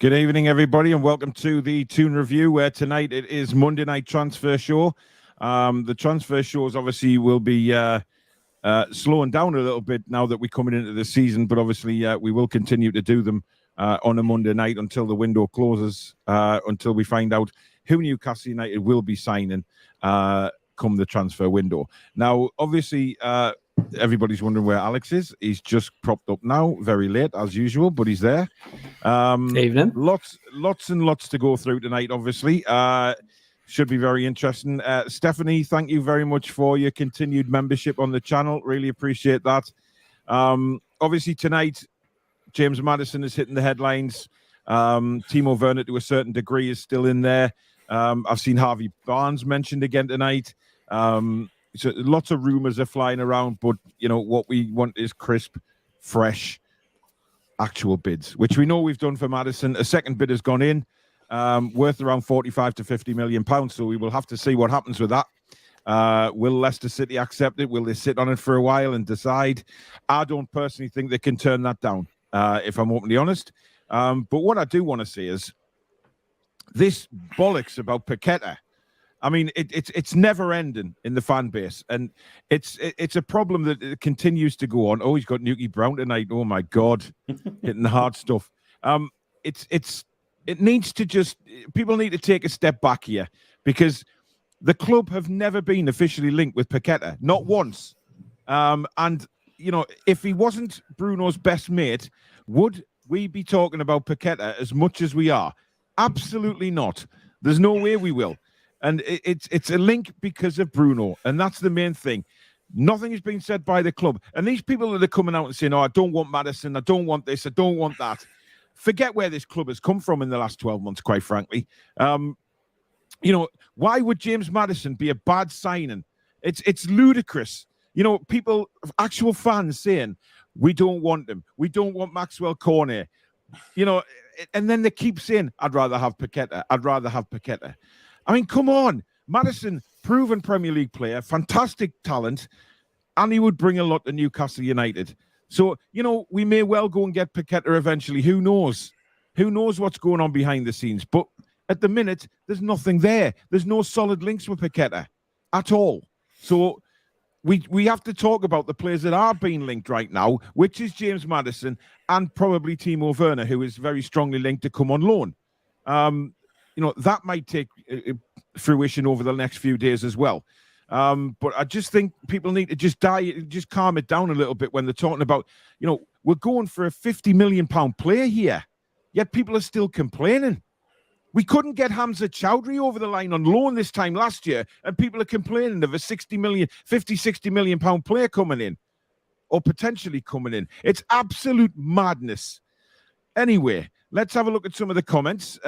Good evening, everybody, and welcome to the Toon Review, where tonight it is Monday Night Transfer Show. The transfer shows obviously will be slowing down a little bit now that we're coming into the season, but obviously we will continue to do them on a Monday night until the window closes, until we find out who Newcastle United will be signing come the transfer window. Now, obviously, everybody's wondering where Alex is. He's just propped up now, very late as usual, but he's there. Evening. Lots and lots to go through tonight, obviously. Should be very interesting. Stephanie, thank you very much for your continued membership on the channel. Really appreciate that. Obviously, tonight, James Maddison is hitting the headlines. Timo Werner, to a certain degree, is still in there. I've seen Harvey Barnes mentioned again tonight. So lots of rumours are flying around, but you know what we want is crisp, fresh, actual bids, which we know we've done for Maddison. A second bid has gone in, worth around 45 to 50 million pounds. So we will have to see what happens with that. Will Leicester City accept it? Will they sit on it for a while and decide? I don't personally think they can turn that down, if I'm openly honest. But what I do want to see is this bollocks about Paqueta. I mean, it's never ending in the fan base, and it's a problem that it continues to go on. Oh, he's got Newkie Brown tonight. Oh my God, hitting the hard stuff. It needs to just, people need to take a step back here, because the club have never been officially linked with Paqueta, not once. And you know, if he wasn't Bruno's best mate, would we be talking about Paqueta as much as we are? Absolutely not. There's no way we will. And it's a link because of Bruno, and that's the main thing. Nothing has been said by the club. And these people that are coming out and saying, oh, I don't want Maddison, I don't want this, I don't want that. Forget where this club has come from in the last 12 months, quite frankly. You know, why would James Maddison be a bad signing? It's ludicrous. You know, people, actual fans saying, we don't want him. We don't want Maxwell Cornet. You know, and then they keep saying, I'd rather have Paqueta. I'd rather have Paqueta. I mean, come on. Maddison, proven Premier League player, fantastic talent, and he would bring a lot to Newcastle United. So, you know, we may well go and get Paqueta eventually. Who knows? Who knows what's going on behind the scenes? But at the minute, there's nothing there. There's no solid links with Paqueta at all. So we have to talk about the players that are being linked right now, which is James Maddison and probably Timo Werner, who is very strongly linked to come on loan. You know, that might take fruition over the next few days as well. But I just think people need to just calm it down a little bit when they're talking about, you know, we're going for a £50 million player here, yet people are still complaining. We couldn't get Hamza Chowdhury over the line on loan this time last year, and people are complaining of a 60 million pound player coming in, or potentially coming in. It's absolute madness. Anyway, let's have a look at some of the comments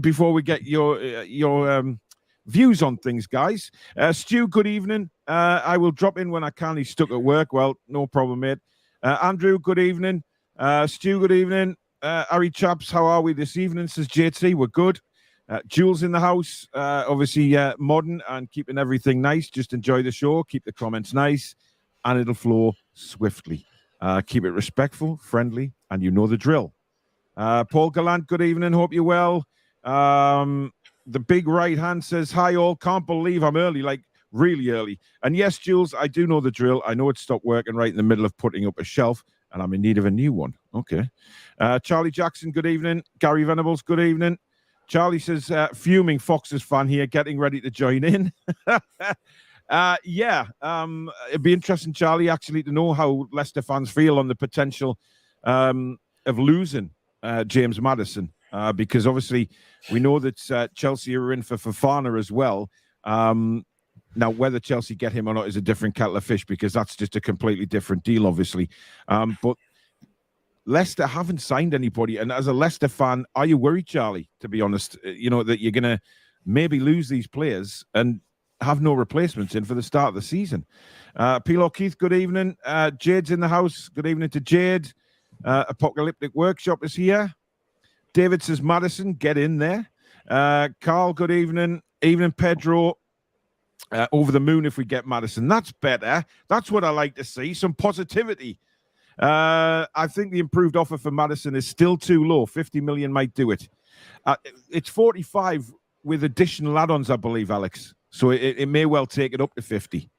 before we get your views on things, guys. Stu, good evening. I will drop in when I can. He's stuck at work. Well, no problem, mate. Andrew, good evening. Stu, good evening. Harry Chaps, how are we this evening? Says JT, we're good. Jules in the house, obviously modern and keeping everything nice. Just enjoy the show. Keep the comments nice, and it'll flow swiftly. Keep it respectful, friendly, and you know the drill. Paul Gallant, good evening. Hope you're well. The big right hand says, hi all. Can't believe I'm early, like really early. And yes, Jules, I do know the drill. I know it stopped working right in the middle of putting up a shelf, and I'm in need of a new one. Okay. Charlie Jackson, good evening. Gary Venables, good evening. Charlie says, fuming Foxes fan here, getting ready to join in. It'd be interesting, Charlie, actually, to know how Leicester fans feel on the potential of losing James Maddison, because obviously we know that Chelsea are in for Fofana as well. Now, whether Chelsea get him or not is a different kettle of fish, because that's just a completely different deal, obviously. But Leicester haven't signed anybody. And as a Leicester fan, are you worried, Charlie, to be honest, you know, that you're going to maybe lose these players and have no replacements in for the start of the season? Pilo Keith, good evening. Jade's in the house. Good evening to Jade. Apocalyptic Workshop is here. David says, Maddison, get in there. Carl, good evening. Evening, Pedro. Over the moon if we get Maddison. That's better. That's what I like to see. Some positivity. I think the improved offer for Maddison is still too low. 50 million might do it. It's 45 with additional add-ons, I believe, Alex. So it may well take it up to 50.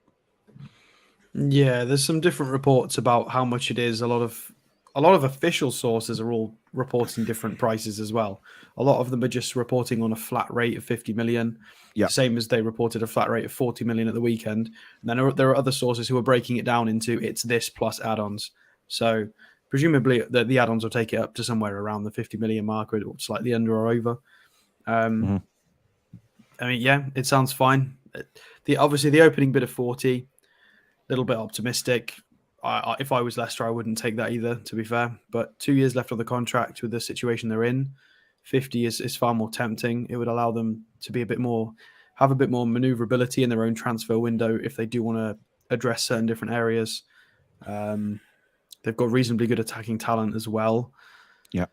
Yeah, there's some different reports about how much it is. A lot of official sources are all reporting different prices as well. A lot of them are just reporting on a flat rate of 50 million, the same as they reported a flat rate of 40 million at the weekend. And then there are other sources who are breaking it down into it's this plus add-ons. So presumably the add-ons will take it up to somewhere around the 50 million mark, or slightly under or over. I mean, yeah, it sounds fine. Obviously the opening bid of 40, a little bit optimistic. If I was Leicester, I wouldn't take that either, to be fair. But 2 years left on the contract with the situation they're in, 50 is far more tempting. It would allow them to have a bit more maneuverability in their own transfer window if they do want to address certain different areas. They've got reasonably good attacking talent as well. Yeah.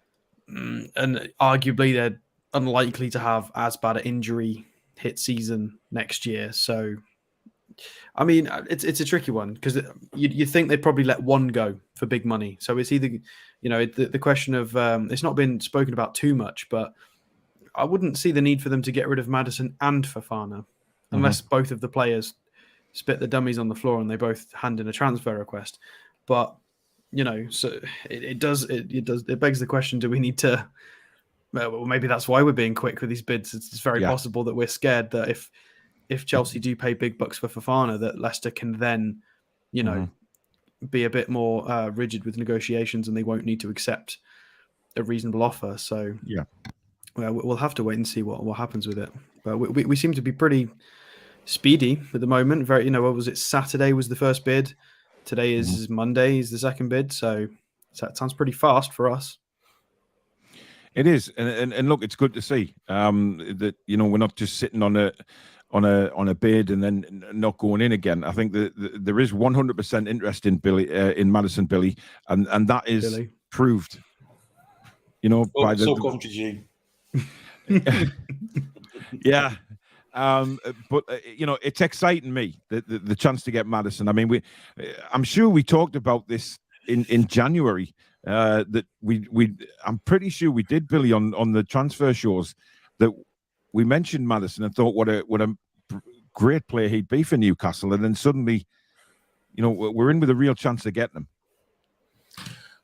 And arguably they're unlikely to have as bad an injury hit season next year. So, I mean, it's a tricky one because you think they'd probably let one go for big money. So it's either, the question of it's not been spoken about too much, but I wouldn't see the need for them to get rid of Maddison and Fofana unless both of the players spit the dummies on the floor and they both hand in a transfer request. But so it begs the question: do we need to? Well, maybe that's why we're being quick with these bids. It's very possible that we're scared that if Chelsea do pay big bucks for Fofana, that Leicester can then, be a bit more rigid with negotiations, and they won't need to accept a reasonable offer. So we'll have to wait and see what happens with it. But we seem to be pretty speedy at the moment. Very, what was it? Saturday was the first bid. Today is Monday is the second bid. So that sounds pretty fast for us. It is, and look, it's good to see that we're not just sitting on a bid and then not going in again. I think that there is 100% interest in in Maddison, Billy, and that is proved. By the yeah. But it's exciting me the chance to get Maddison. I mean, I'm sure we talked about this in January. That I'm pretty sure we did, Billy, on the transfer shows, that we mentioned Maddison and thought what a great player he'd be for Newcastle, and then suddenly, we're in with a real chance of getting him.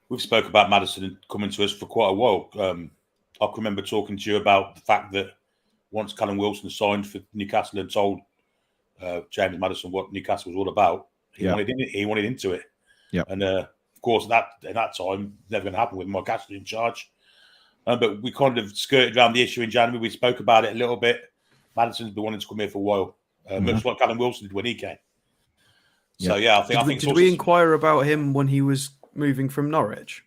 We've spoke about Maddison coming to us for quite a while. I can remember talking to you about the fact that once Callum Wilson signed for Newcastle and told James Maddison what Newcastle was all about, he wanted into it. Yeah, and of course at that time, never going to happen with Mark Ashley in charge. But we kind of skirted around the issue in January. We spoke about it a little bit. Maddison's been wanting to come here for a while, much like Callum Wilson did when he came. So I think. Did we inquire about him when he was moving from Norwich?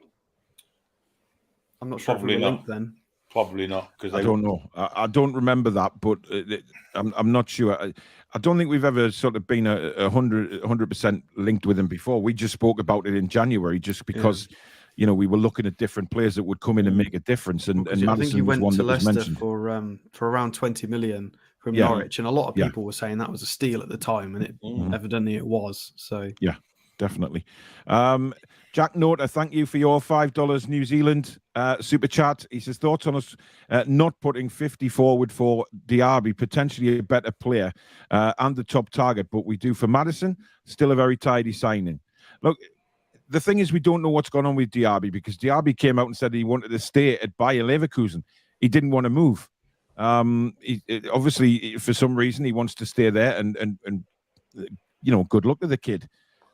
I'm not sure if we were linked then. Probably not, because I don't know. I don't remember that, but I'm not sure. I don't think we've ever sort of been 100% linked with him before. We just spoke about it in January, just because we were looking at different players that would come in and make a difference. And Maddison, I think he went to Leicester for around 20 million from Norwich, and a lot of people were saying that was a steal at the time, and evidently it was. So definitely. Jack Noter, thank you for your $5 New Zealand super chat. He says, thoughts on us not putting 50 forward for Diaby, potentially a better player and the top target, but we do for Maddison, still a very tidy signing. Look, the thing is, we don't know what's going on with Diaby, because Diaby came out and said he wanted to stay at Bayer Leverkusen. He didn't want to move. Obviously, for some reason, he wants to stay there, and good luck to the kid.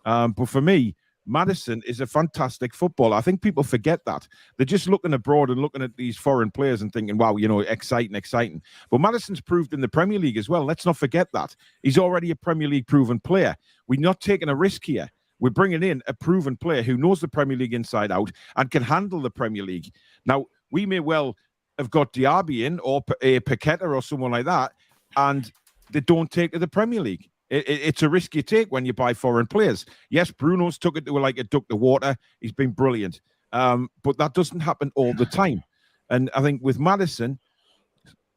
But for me, Maddison is a fantastic footballer. I think people forget that. They're just looking abroad and looking at these foreign players and thinking, wow, exciting. But Maddison's proved in the Premier League as well. Let's not forget that. He's already a Premier League proven player. We're not taking a risk here. We're bringing in a proven player who knows the Premier League inside out and can handle the Premier League. Now, we may well have got Diaby in, or a Paqueta or someone like that, and they don't take to the Premier League. It's a risk you take when you buy foreign players. Yes, Bruno's took it to like a duck to water. He's been brilliant. But that doesn't happen all the time. And I think with Maddison,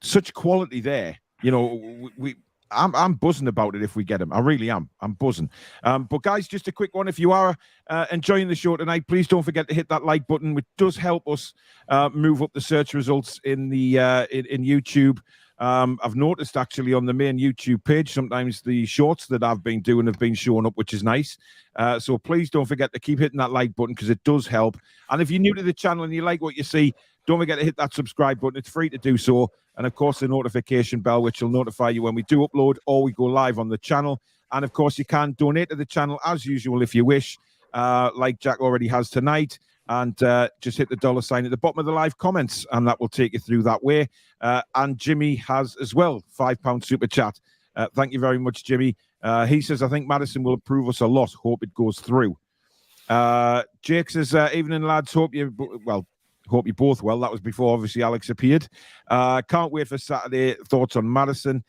such quality there, I'm buzzing about it if we get him. I really am. I'm buzzing. But guys, just a quick one. If you are enjoying the show tonight, please don't forget to hit that like button, which does help us move up the search results in the in YouTube. I've noticed actually on the main YouTube page, sometimes the shorts that I've been doing have been showing up, which is nice. So please don't forget to keep hitting that like button because it does help. And if you're new to the channel and you like what you see, don't forget to hit that subscribe button. It's free to do so. And of course, the notification bell, which will notify you when we do upload or we go live on the channel. And of course, you can donate to the channel as usual if you wish, like Jack already has tonight. And just hit the $ at the bottom of the live comments, and that will take you through that way. And Jimmy has as well, £5 super chat. Thank you very much, Jimmy. He says, I think Maddison will improve us a lot. Hope it goes through. Jake says, evening, lads. Hope you both well. That was before, obviously, Alex appeared. Can't wait for Saturday. Thoughts on Maddison.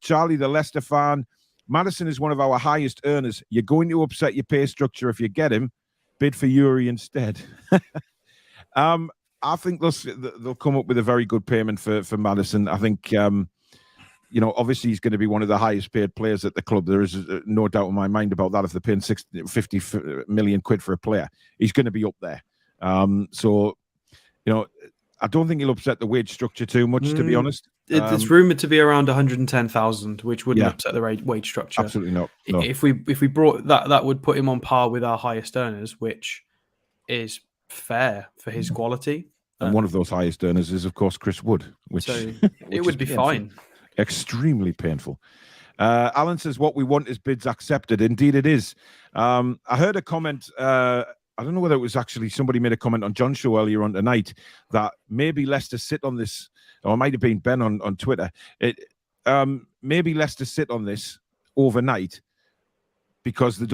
Charlie, the Leicester fan. Maddison is one of our highest earners. You're going to upset your pay structure if you get him. Bid for Yuri instead. I think they'll come up with a very good payment for Maddison. I think, obviously he's going to be one of the highest paid players at the club. There is no doubt in my mind about that. If they're paying 50 million quid for a player, he's going to be up there. I don't think he'll upset the wage structure too much, to be honest. It's rumored to be around 110,000, which wouldn't upset the wage structure. Absolutely not. No. If we brought that would put him on par with our highest earners, which is fair for his quality. And one of those highest earners is, of course, Chris Wood, which it would be fine. Extremely painful. Alan says, what we want is bids accepted. Indeed, it is. I heard a comment. I don't know whether it was actually somebody made a comment on John's show earlier on tonight that maybe Leicester sit on this, or it might have been Ben on Twitter. Maybe Leicester sit on this overnight because they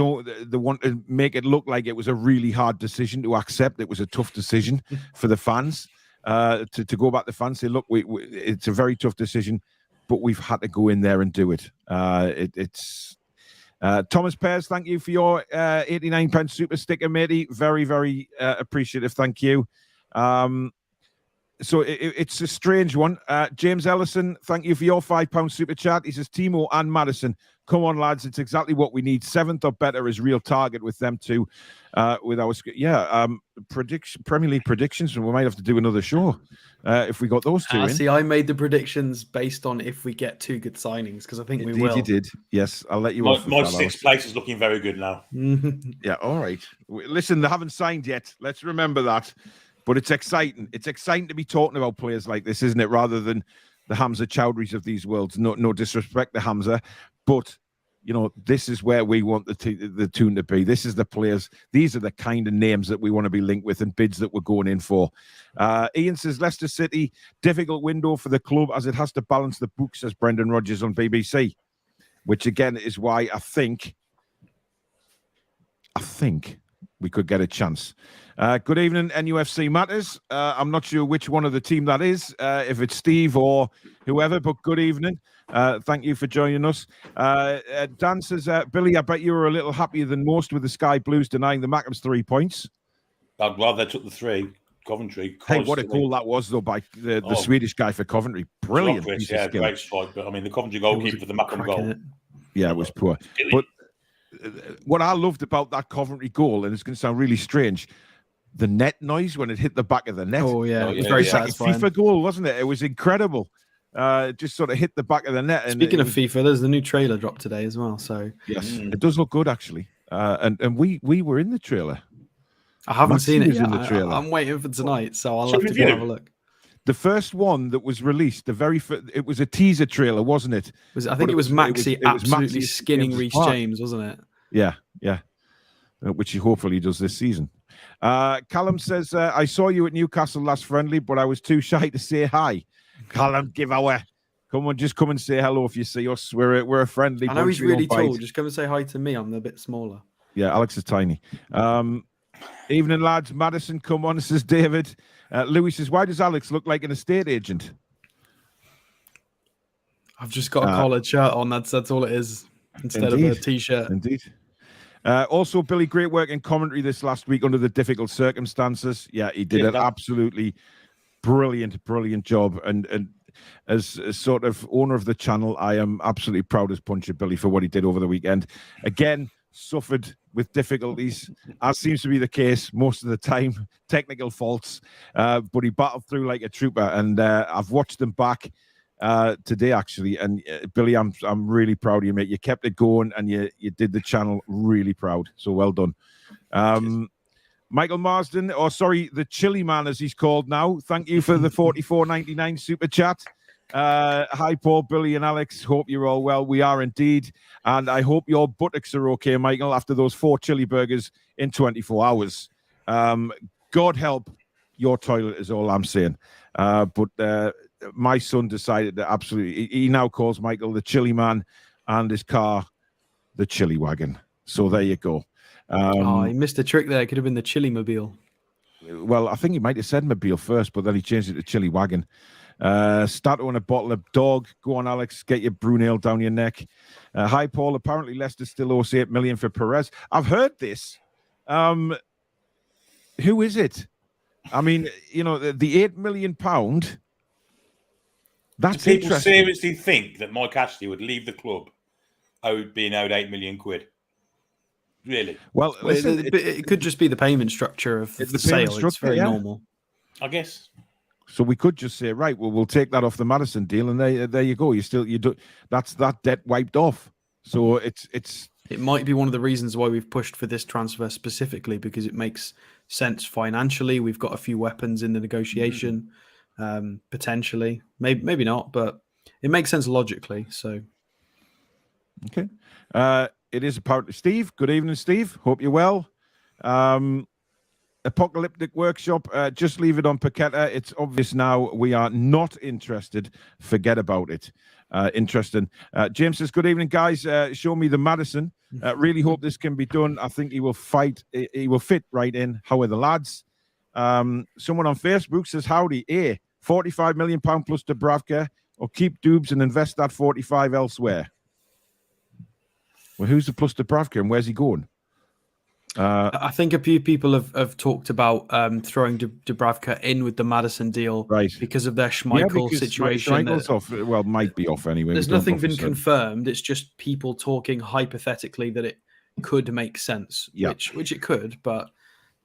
want to make it look like it was a really hard decision to accept. It was a tough decision for the fans to go back to fans. Say, look, it's a very tough decision, but we've had to go in there and do it. It's. Thomas Pears, thank you for your 89 super sticker, matey. Very, very appreciative. Thank you. So it's a strange one. James Ellison, thank you for your £5 super chat. He says, Timo and Maddison, come on, lads. It's exactly what we need. 7th or better is real target with them two. With our Premier League predictions, and we might have to do another show if we got those two in. See, I made the predictions based on if we get two good signings, because I think we will. You did. Yes, I'll let you off. My 6th place is looking very good now. Yeah, all right. Listen, they haven't signed yet. Let's remember that. But it's exciting. It's exciting to be talking about players like this, isn't it? Rather than the Hamza Chowdhuries of these worlds. No disrespect to Hamza, but this is where we want the Toon to be. This is the players. These are the kind of names that we want to be linked with and bids that we're going in for. Ian says, Leicester City, difficult window for the club as it has to balance the books, says Brendan Rodgers on BBC, which again is why I think we could get a chance. Good evening, NUFC Matters. I'm not sure which one of the team that is, if it's Steve or whoever, but good evening. Thank you for joining us. Dan says, Billy, I bet you were a little happier than most with the Sky Blues denying the Mackems 3 points. I'm glad they took the 3. Coventry. Hey, what a goal that was, though, by the Swedish guy for Coventry. Brilliant. Great strike. But I mean, the Coventry goalkeeper for the Mackem goal. Yeah, it was poor. But what I loved about that Coventry goal, and it's going to sound really strange, the net noise when it hit the back of the net. Oh, yeah. It was very satisfying. FIFA goal, wasn't it? It was incredible. Just sort of hit the back of the net. Speaking of FIFA, there's the new trailer dropped today as well. So yes, it does look good, actually. And we were in the trailer. I haven't seen it yet. In the trailer. I'm waiting for tonight, so I'll have to go have a look. The first one that was released, it was a teaser trailer, wasn't it? I think it was Maxi absolutely skinning Reece James, wasn't it? Yeah. Which he hopefully does this season. Callum says, I saw you at Newcastle last friendly, but I was too shy to say hi. Callum, come and say hello if you see us. We're a friendly. I know he's really tall. Just come and say hi to me. I'm a bit smaller. Yeah, Alex is tiny. Evening, lads. Maddison, come on, says David. Louis says, why does Alex look like an estate agent? I've just got a collared shirt on. That's all it is, instead of a t-shirt. Indeed. Also, Billy, great work in commentary this last week under the difficult circumstances. Yeah, he did an absolutely brilliant job. And as sort of owner of the channel, I am absolutely proud as Puncher Billy for what he did over the weekend. Again, suffered with difficulties, as seems to be the case most of the time, technical faults, but he battled through like a trooper, and I've watched them back today actually, and Billy, I'm really proud of you, mate. You kept it going, and you did the channel really proud, so well done. Michael Marsden, the Chili Man as he's called now, thank you for the 44.99 super chat. Hi Paul, Billy and Alex, hope you're all well. We are indeed, and I hope your buttocks are okay, Michael, after those 4 chili burgers in 24 hours. God help your toilet is all I'm saying. But my son decided that absolutely, he now calls Michael the Chili Man and his car the Chili Wagon. So there you go. He missed a trick there. It could have been the Chili Mobile. Well, I think he might have said Mobile first, but then he changed it to Chili Wagon. Stato and a bottle of dog. Go on, Alex. Get your Brunel down your neck. Hi, Paul. Apparently, Leicester still owes 8 million for Perez. I've heard this. Who is it? I mean, the £8 million. That's Do people interesting. seriously think that Mike Ashley would leave the club being owed 8 million quid? Really? Well, listen, it could just be the payment structure of the sale. It's very normal, I guess. So we could just say, right, well, we'll take that off the Maddison deal, and there you go. You do that's that debt wiped off. So it might be one of the reasons why we've pushed for this transfer specifically, because it makes sense financially. We've got a few weapons in the negotiation, potentially, maybe not, but it makes sense logically. So, okay, it is apparently Steve. Good evening, Steve. Hope you're well. Apocalyptic Workshop, just leave it on Paqueta. It's obvious now we are not interested. Forget about it. Interesting. James says, good evening, guys. Show me the Maddison. Really hope this can be done. I think he will fight. He will fit right in. How are the lads? Someone on Facebook says, howdy, £45 million plus Dubravka, or keep Dubs and invest that 45 elsewhere. Well, who's the plus Dubravka and where's he going? I think a few people have talked about throwing Dubravka in with the Maddison deal, right? Because of their Schmeichel situation. Schmeichel's off. Well, might be off anyway. There's nothing been confirmed. It's just people talking hypothetically that it could make sense, which it could, but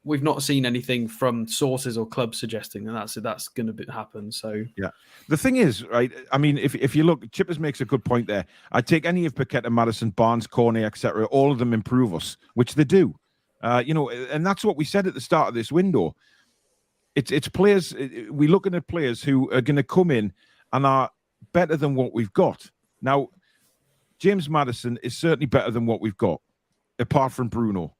we've not seen anything from sources or clubs suggesting that that's going to happen. So yeah, the thing is, right? I mean, if you look, Chippers makes a good point there. I take any of Paqueta, Maddison, Barnes, Cornet, etc. All of them improve us, which they do. And that's what we said at the start of this window. It's players. We're looking at players who are going to come in and are better than what we've got. Now, James Maddison is certainly better than what we've got, apart from Bruno.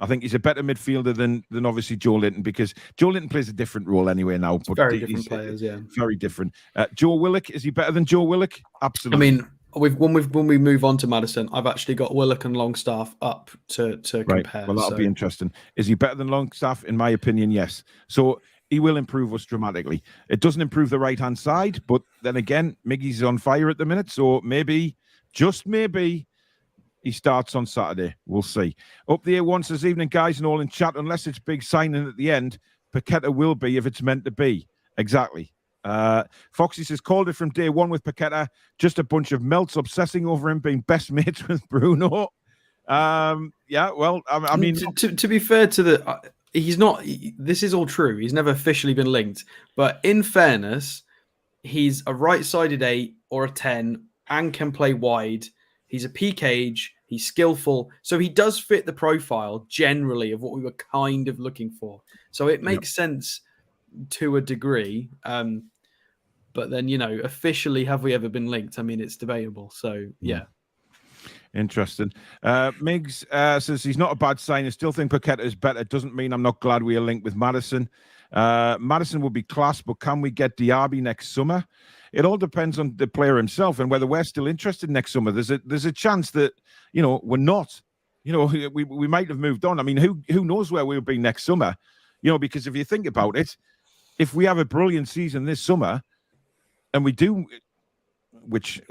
I think he's a better midfielder than obviously Joe Linton, because Joe Linton plays a different role anyway now. But very different players, yeah. Very different. Joe Willock, is he better than Joe Willock? Absolutely. I mean, when we move on to Maddison, I've actually got Willock and Longstaff up to compare. Well, that'll be interesting. Is he better than Longstaff? In my opinion, yes. So he will improve us dramatically. It doesn't improve the right-hand side, but then again, Miggy's on fire at the minute, so maybe, just maybe, he starts on Saturday. We'll see. Up the A1 says, evening, guys, and all in chat. Unless it's big signing at the end, Paqueta will be if it's meant to be. Exactly. Foxy says, called it from day one with Paqueta. Just a bunch of melts obsessing over him being best mates with Bruno. Yeah, well, I mean... To be fair to he's not... This is all true. He's never officially been linked. But in fairness, he's a right-sided 8 or a 10 and can play wide. He's a peak age. He's skillful. So he does fit the profile generally of what we were kind of looking for. So it makes sense to a degree. But then, officially, have we ever been linked? I mean, it's debatable. So, yeah. Interesting. Miggs says he's not a bad sign. I still think Paqueta is better. Doesn't mean I'm not glad we are linked with Maddison. Maddison will be class, but can we get Diaby next summer? It all depends on the player himself and whether we're still interested next summer. There's a chance that, we're not. We might have moved on. I mean, who knows where we'll be next summer? Because if you think about it, if we have a brilliant season this summer, and we do, which,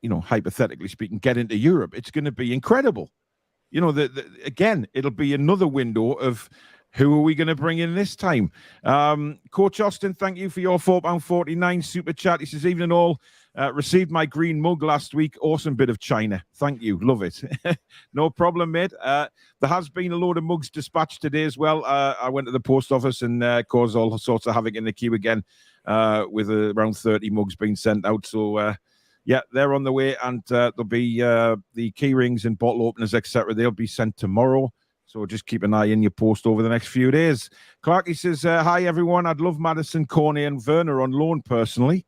hypothetically speaking, get into Europe, it's going to be incredible. Again, it'll be another window of Who are we going to bring in this time? Coach Austin, thank you for your £4.49 super chat. He says, evening all. Received my green mug last week. Awesome bit of china. Thank you. Love it. No problem, mate. There has been a load of mugs dispatched today as well. I went to the post office and caused all sorts of havoc in the queue again with around 30 mugs being sent out. So, yeah, they're on the way, and there'll be the key rings and bottle openers, etc. They'll be sent tomorrow. So just keep an eye in your post over the next few days. Clarky says, hi, everyone. I'd love Maddison, Cornet and Werner on loan personally.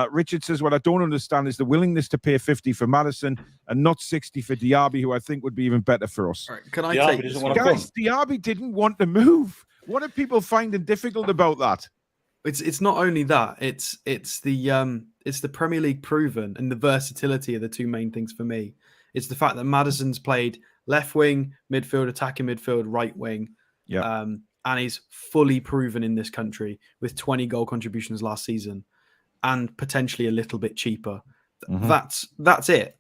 Richard says, what I don't understand is the willingness to pay 50 for Maddison and not 60 for Diaby, who I think would be even better for us. Right, can I Diaby take doesn't this? want to Guys, Diaby didn't want to move. What are people finding difficult about that? It's not only that. It's the Premier League proven and the versatility are the two main things for me. It's the fact that Maddison's played left wing, midfield, attacking midfield, right wing. Yeah. And he's fully proven in this country with 20 goal contributions last season and potentially a little bit cheaper. Mm-hmm. That's it.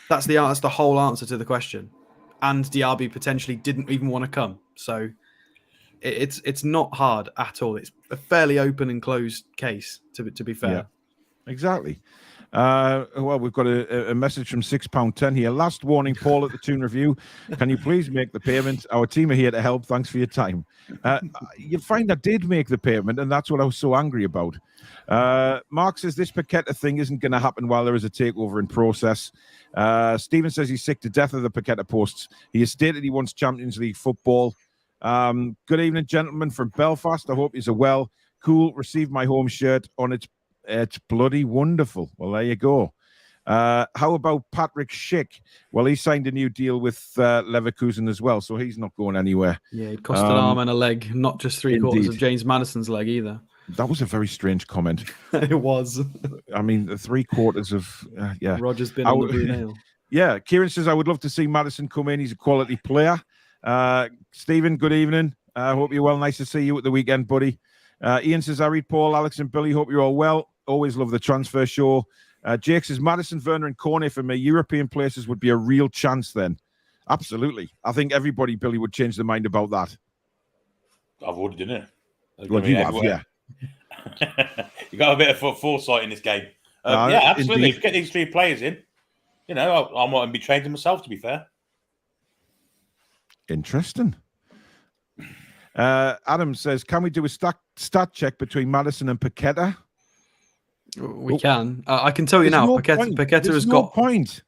That's the whole answer to the question. And Diaby potentially didn't even want to come. So it's not hard at all. It's a fairly open and closed case, to be fair. Yeah, exactly. Well, we've got a message from £6.10 here. Last warning, Paul at the Toon Review. Can you please make the payment? Our team are here to help. Thanks for your time. You find I did make the payment, and that's what I was so angry about. Mark says this Paqueta thing isn't going to happen while there is a takeover in process. Stephen says he's sick to death of the Paqueta posts. He has stated he wants Champions League football. Good evening, gentlemen from Belfast. I hope you're well. Cool. Received my home shirt on its. It's bloody wonderful. Well, there you go. How about Patrick Schick? Well, he signed a new deal with Leverkusen as well, so he's not going anywhere. Yeah, it cost an arm and a leg, not just three-quarters of James Maddison's leg either. That was a very strange comment. It was. I mean, the 3/4 of, yeah. Roger's been on the blue nail. Yeah, Kieran says, I would love to see Maddison come in. He's a quality player. Stephen, good evening. I hope you're well. Nice to see you at the weekend, buddy. Ian says, I read Paul, Alex and Billy. Hope you're all well. Always love the transfer show. Jake says, Maddison, Werner and Cornet for me. European places would be a real chance then. Absolutely. I think everybody, Billy, would change their mind about that. I've already done it. Well, you have, yeah. You got a bit of foresight in this game. Yeah, absolutely. If you get these three players in, you know, I might be trained myself, to be fair. Interesting. Adam says, can we do a stat check between Maddison and Paqueta? We can. I can tell you now, Paqueta has got point.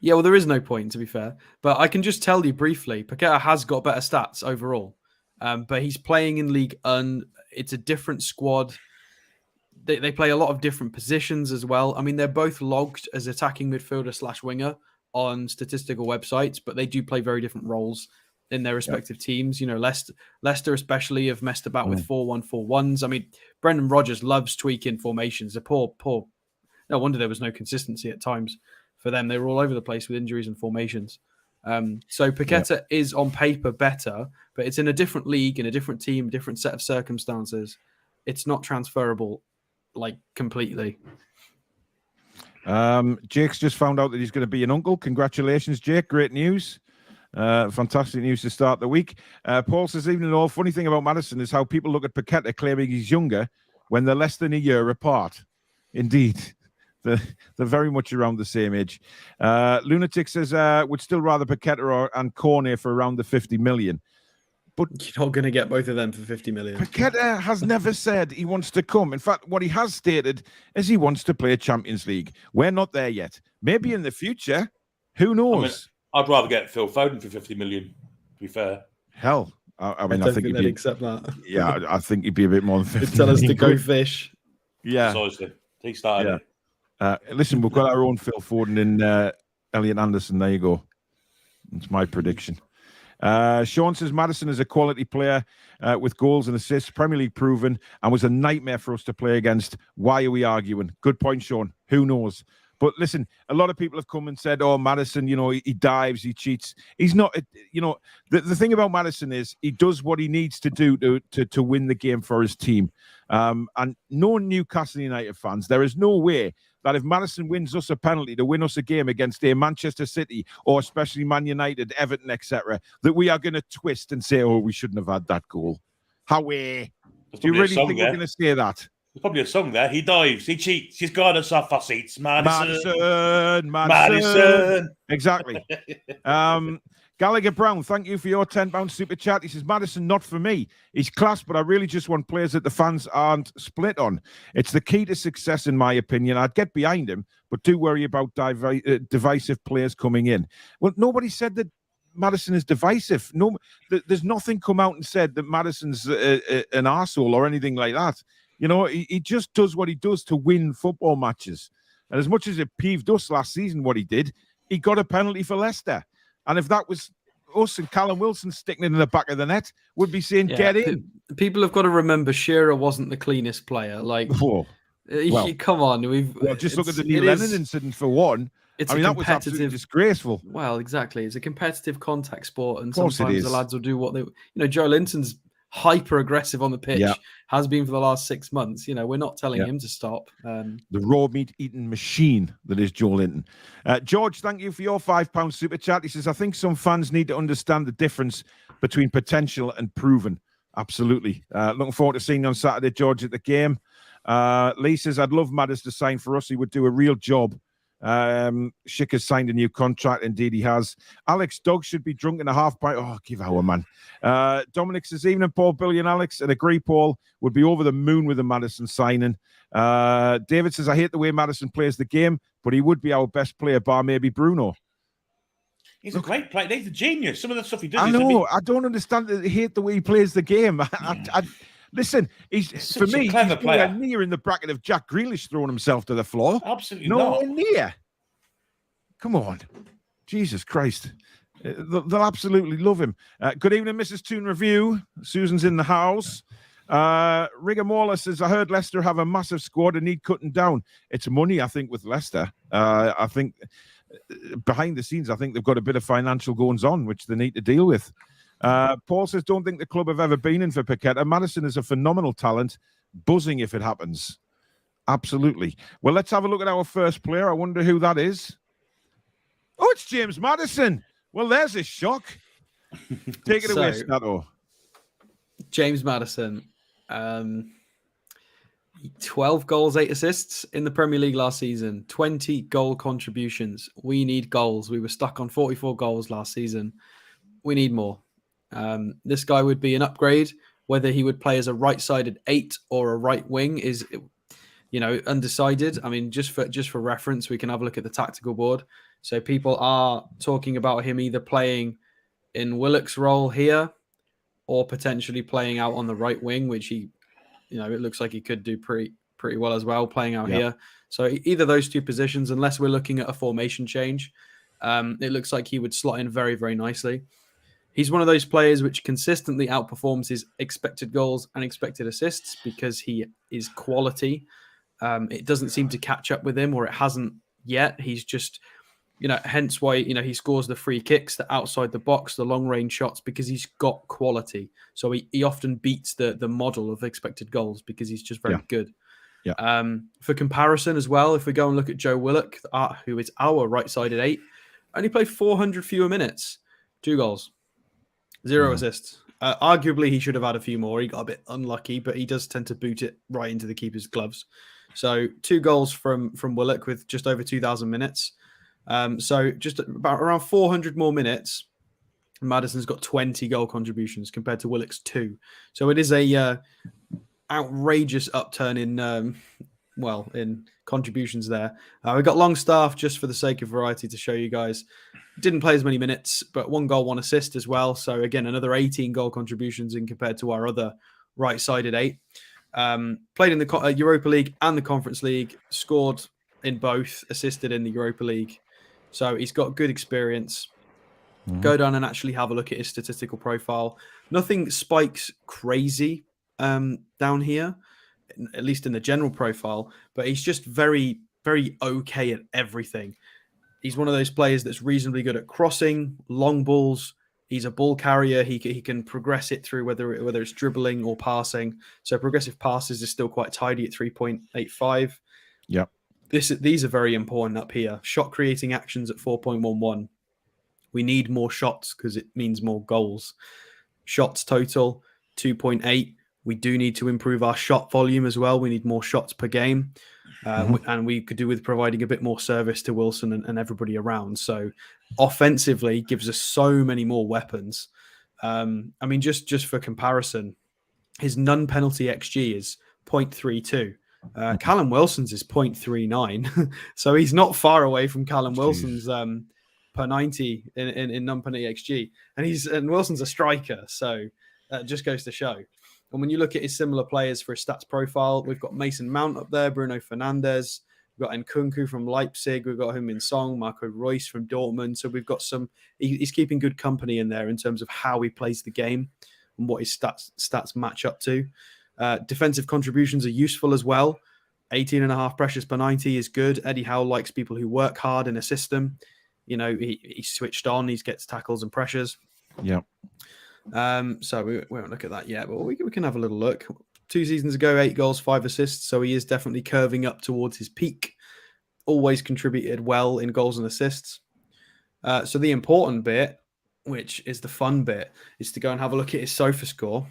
Yeah, well, there is no point, to be fair. But I can just tell you briefly, Paqueta has got better stats overall. But he's playing in League One. It's a different squad. They play a lot of different positions as well. I mean, they're both logged as attacking midfielder / winger on statistical websites, but they do play very different roles in their respective teams. You know, Leicester especially have messed about with 4-1-4-1s. I mean, Brendan Rodgers loves tweaking formations. The poor. No wonder there was no consistency at times for them. They were all over the place with injuries and formations. So Paqueta is on paper better, but it's in a different league, in a different team, different set of circumstances. It's not transferable, like, completely. Jake's just found out that he's going to be an uncle. Congratulations, Jake. Great news. Fantastic news to start the week. Paul says, evening all. Funny thing about Maddison is how people look at Paqueta claiming he's younger when they're less than a year apart. Indeed. They're very much around the same age. Lunatic says, would still rather Paqueta and Cornet for around the 50 million. But you're not going to get both of them for 50 million. Paqueta has never said he wants to come. In fact, what he has stated is he wants to play Champions League. We're not there yet. Maybe in the future. Who knows? I mean, I'd rather get Phil Foden for 50 million, to be fair. Hell. I mean, I think they'd accept that. Yeah, I think he'd be a bit more than 50 They'd tell us to go fish. Yeah. Precisely. He started it. Listen, we've got our own Phil Foden in Elliot Anderson. There you go. That's my prediction. Sean says Maddison is a quality player with goals and assists, Premier League proven, and was a nightmare for us to play against. Why are we arguing? Good point, Sean. Who knows? But listen, a lot of people have come and said, "Oh, Maddison, he dives, he cheats." He's not. The thing about Maddison is he does what he needs to do to win the game for his team. And no Newcastle United fans, there is no way that if Maddison wins us a penalty to win us a game against a Manchester City or especially Man United, Everton, etc., that we are going to twist and say, "Oh, we shouldn't have had that goal." Do you really think we're going to say that? There's probably a song there. He dives, he cheats, he's got us off our seats. Maddison. Exactly. Gallagher Brown, thank you for your £10 super chat. He says, Maddison, not for me. He's class, but I really just want players that the fans aren't split on. It's the key to success, in my opinion. I'd get behind him, but do worry about divisive players coming in. Well, nobody said that Maddison is divisive. No, there's nothing come out and said that Maddison's an arsehole or anything like that. He just does what he does to win football matches. And as much as it peeved us last season, what he did, he got a penalty for Leicester. And if that was us and Callum Wilson sticking it in the back of the net, we'd be saying, get in. People have got to remember Shearer wasn't the cleanest player. Come on. Just look at the Neil Lennon incident for one. That was absolutely disgraceful. Well, exactly. It's a competitive contact sport, and sometimes the lads will do what they. Joe Linton's hyper aggressive on the pitch, has been for the last 6 months. We're not telling him to stop. The raw meat eating machine that is Joe Linton. George, thank you for your £5 super chat. He says, I think some fans need to understand the difference between potential and proven. Absolutely. Looking forward to seeing you on Saturday, George, at the game. Lee says, I'd love Maddis to sign for us. He would do a real job. Schick has signed a new contract. Indeed, he has. Alex Doug should be drunk in a half pint. Oh, give our man. Dominic says, evening, Paul, Billy, and Alex. And agree, Paul would be over the moon with the Maddison signing. David says, I hate the way Maddison plays the game, but he would be our best player, bar maybe Bruno. He's a great player. He's a genius. Some of the stuff he does. I know. I don't understand that. I hate the way he plays the game. Listen, he's for me, he's nowhere near in the bracket of Jack Grealish throwing himself to the floor. Absolutely nowhere near. Come on. Jesus Christ. They'll absolutely love him. Good evening, Mrs. Toon Review. Susan's in the house. Rigor Mauler says, I heard Leicester have a massive squad and need cutting down. It's money, I think, with Leicester. I think behind the scenes, I think they've got a bit of financial goings on, which they need to deal with. Paul says, don't think the club have ever been in for Paqueta. Maddison is a phenomenal talent. Buzzing if it happens. Absolutely. Well, let's have a look at our first player. I wonder who that is. Oh, it's James Maddison. Well, there's a shock. Take it away, Stato. James Maddison. 12 goals, 8 assists in the Premier League last season. 20 goal contributions. We need goals. We were stuck on 44 goals last season. We need more. This guy would be an upgrade. Whether he would play as a right-sided 8 or a right wing is, undecided. I mean, just for reference, we can have a look at the tactical board. So people are talking about him either playing in Willock's role here or potentially playing out on the right wing, which he, it looks like he could do pretty well as well, playing out here. So either those two positions, unless we're looking at a formation change, it looks like he would slot in very, very nicely. He's one of those players which consistently outperforms his expected goals and expected assists because he is quality. It doesn't seem to catch up with him, or it hasn't yet. He's just, hence why, he scores the free kicks, the outside the box, the long range shots, because he's got quality. So he often beats the model of expected goals because he's just very good. Yeah. For comparison as well, if we go and look at Joe Willock, who is our right-sided 8, only played 400 fewer minutes, 2 goals. 0 assists. Arguably, he should have had a few more. He got a bit unlucky, but he does tend to boot it right into the keeper's gloves. So 2 goals from Willock with just over 2,000 minutes. So just about around 400 more minutes. Maddison's got 20 goal contributions compared to Willock's 2. So it is a outrageous upturn in contributions there. We've got Longstaff just for the sake of variety to show you guys. Didn't play as many minutes, but 1 goal, 1 assist as well. So again, another 18 goal contributions in compared to our other right-sided 8. Played in the Europa League and the Conference League, scored in both, assisted in the Europa League. So he's got good experience. Go down and actually have a look at his statistical profile. Nothing spikes crazy down here, at least in the general profile, but he's just very very okay at everything. He's one of those players that's reasonably good at crossing, long balls. He's a ball carrier. He can progress it through whether it's dribbling or passing. So progressive passes is still quite tidy at 3.85. Yeah. These are very important up here. Shot creating actions at 4.11. We need more shots because it means more goals. Shots total 2.8. We do need to improve our shot volume as well. We need more shots per game. And we could do with providing a bit more service to Wilson and everybody around. So offensively gives us so many more weapons. I mean, just for comparison, his non-penalty XG is 0.32. Callum Wilson's is 0.39. So he's not far away from Callum Wilson's per 90 in non-penalty XG. And Wilson's a striker. So that just goes to show. And when you look at his similar players for his stats profile, we've got Mason Mount up there, Bruno Fernandes, we've got Nkunku from Leipzig, we've got Heung-min Song, Marco Reus from Dortmund. So we've got he's keeping good company in there in terms of how he plays the game and what his stats match up to. Defensive contributions are useful as well. 18.5 pressures per 90 is good. Eddie Howe likes people who work hard in a system. You know, he's switched on, he gets tackles and pressures. Yeah. So we won't look at that yet, but we can have a little look. 2 seasons ago, 8 goals, 5 assists. So he is definitely curving up towards his peak. Always contributed well in goals and assists. So the important bit, which is the fun bit, is to go and have a look at his SOFA score.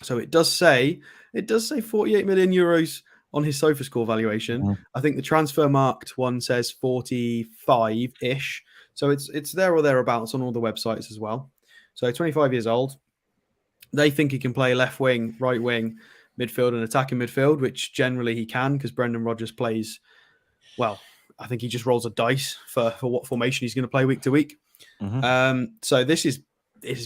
So it does say 48 million euros on his SOFA score valuation. Mm. I think the transfer marked one says 45-ish. So it's there or thereabouts on all the websites as well. So 25 years old. They think he can play left wing, right wing, midfield and attacking midfield, which generally he can because Brendan Rodgers plays, well, I think he just rolls a dice for what formation he's going to play week to week. Mm-hmm. So this is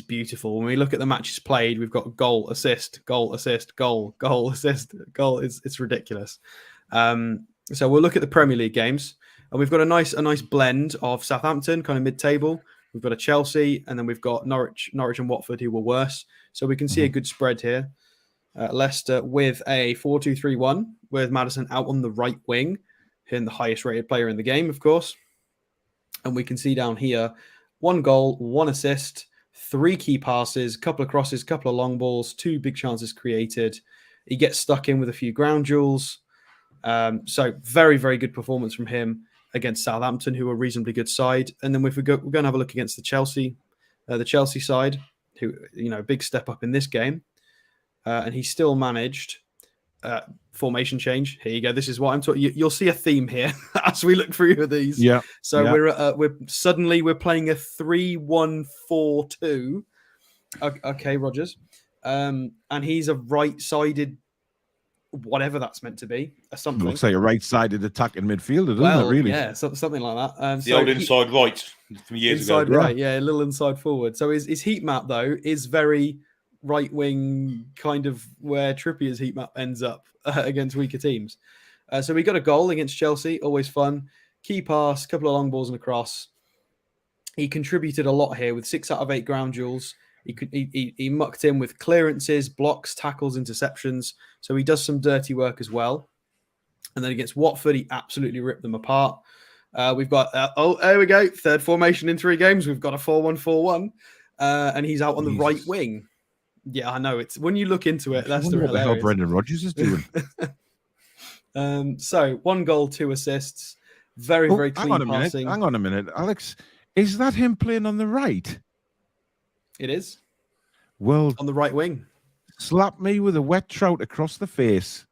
beautiful. When we look at the matches played, we've got goal, assist, goal, assist, goal, assist, goal. It's ridiculous. So we'll look at the Premier League games, and we've got a nice blend of Southampton, kind of mid-table. We've got a Chelsea, and then we've got Norwich and Watford, who were worse. So we can see a good spread here. Leicester with a 4-2-3-1, with Maddison out on the right wing, hitting the highest rated player in the game, of course. And we can see down here, 1 goal, 1 assist, 3 key passes, couple of crosses, couple of long balls, 2 big chances created. He gets stuck in with a few ground duels. So very, very good performance from him against Southampton, who are a reasonably good side. And then if we're going to have a look against the Chelsea side, who, you know, big step up in this game. And he still managed formation change. Here you go. This is what I'm talking. You'll see a theme here as we look through these. Yeah. So we're playing a 3-1-4-2. Okay, Rodgers. And he's a right-sided, whatever that's meant to be, something. It looks like a right-sided attacking midfielder, doesn't it? Really? Yeah, something like that. The old inside right from years ago. Inside right, yeah, a little inside forward. So his heat map though is very right wing, kind of where Trippier's heat map ends up against weaker teams. So we got a goal against Chelsea, always fun. Key pass, couple of long balls and a cross. He contributed a lot here with 6 out of 8 ground duels. He mucked in with clearances, blocks, tackles, interceptions. So he does some dirty work as well. And then against Watford, he absolutely ripped them apart. We've got, there we go. 3rd formation in 3 games. We've got a 4-1-4-1. And he's out on the right wing. Yeah, I know. It's when you look into it, that's what the hell Brendan Rodgers is doing. So 1 goal, 2 assists. Very, very clean passing. Hang on a minute. Alex, is that him playing on the right? It is. Well, on the right wing. Slap me with a wet trout across the face.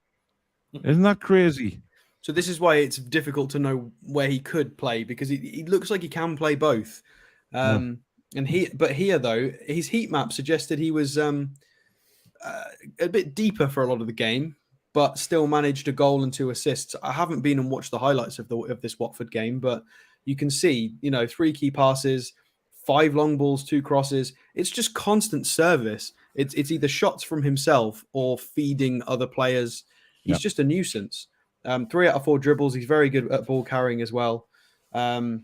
Isn't that crazy? So this is why it's difficult to know where he could play, because he looks like he can play both. But here though, his heat map suggested he was a bit deeper for a lot of the game, but still managed a goal and 2 assists. I haven't been and watched the highlights of this Watford game, but you can see, 3 key passes, 5 long balls, 2 crosses. It's just constant service. It's either shots from himself or feeding other players. He's just a nuisance. 3 out of 4 dribbles. He's very good at ball carrying as well. And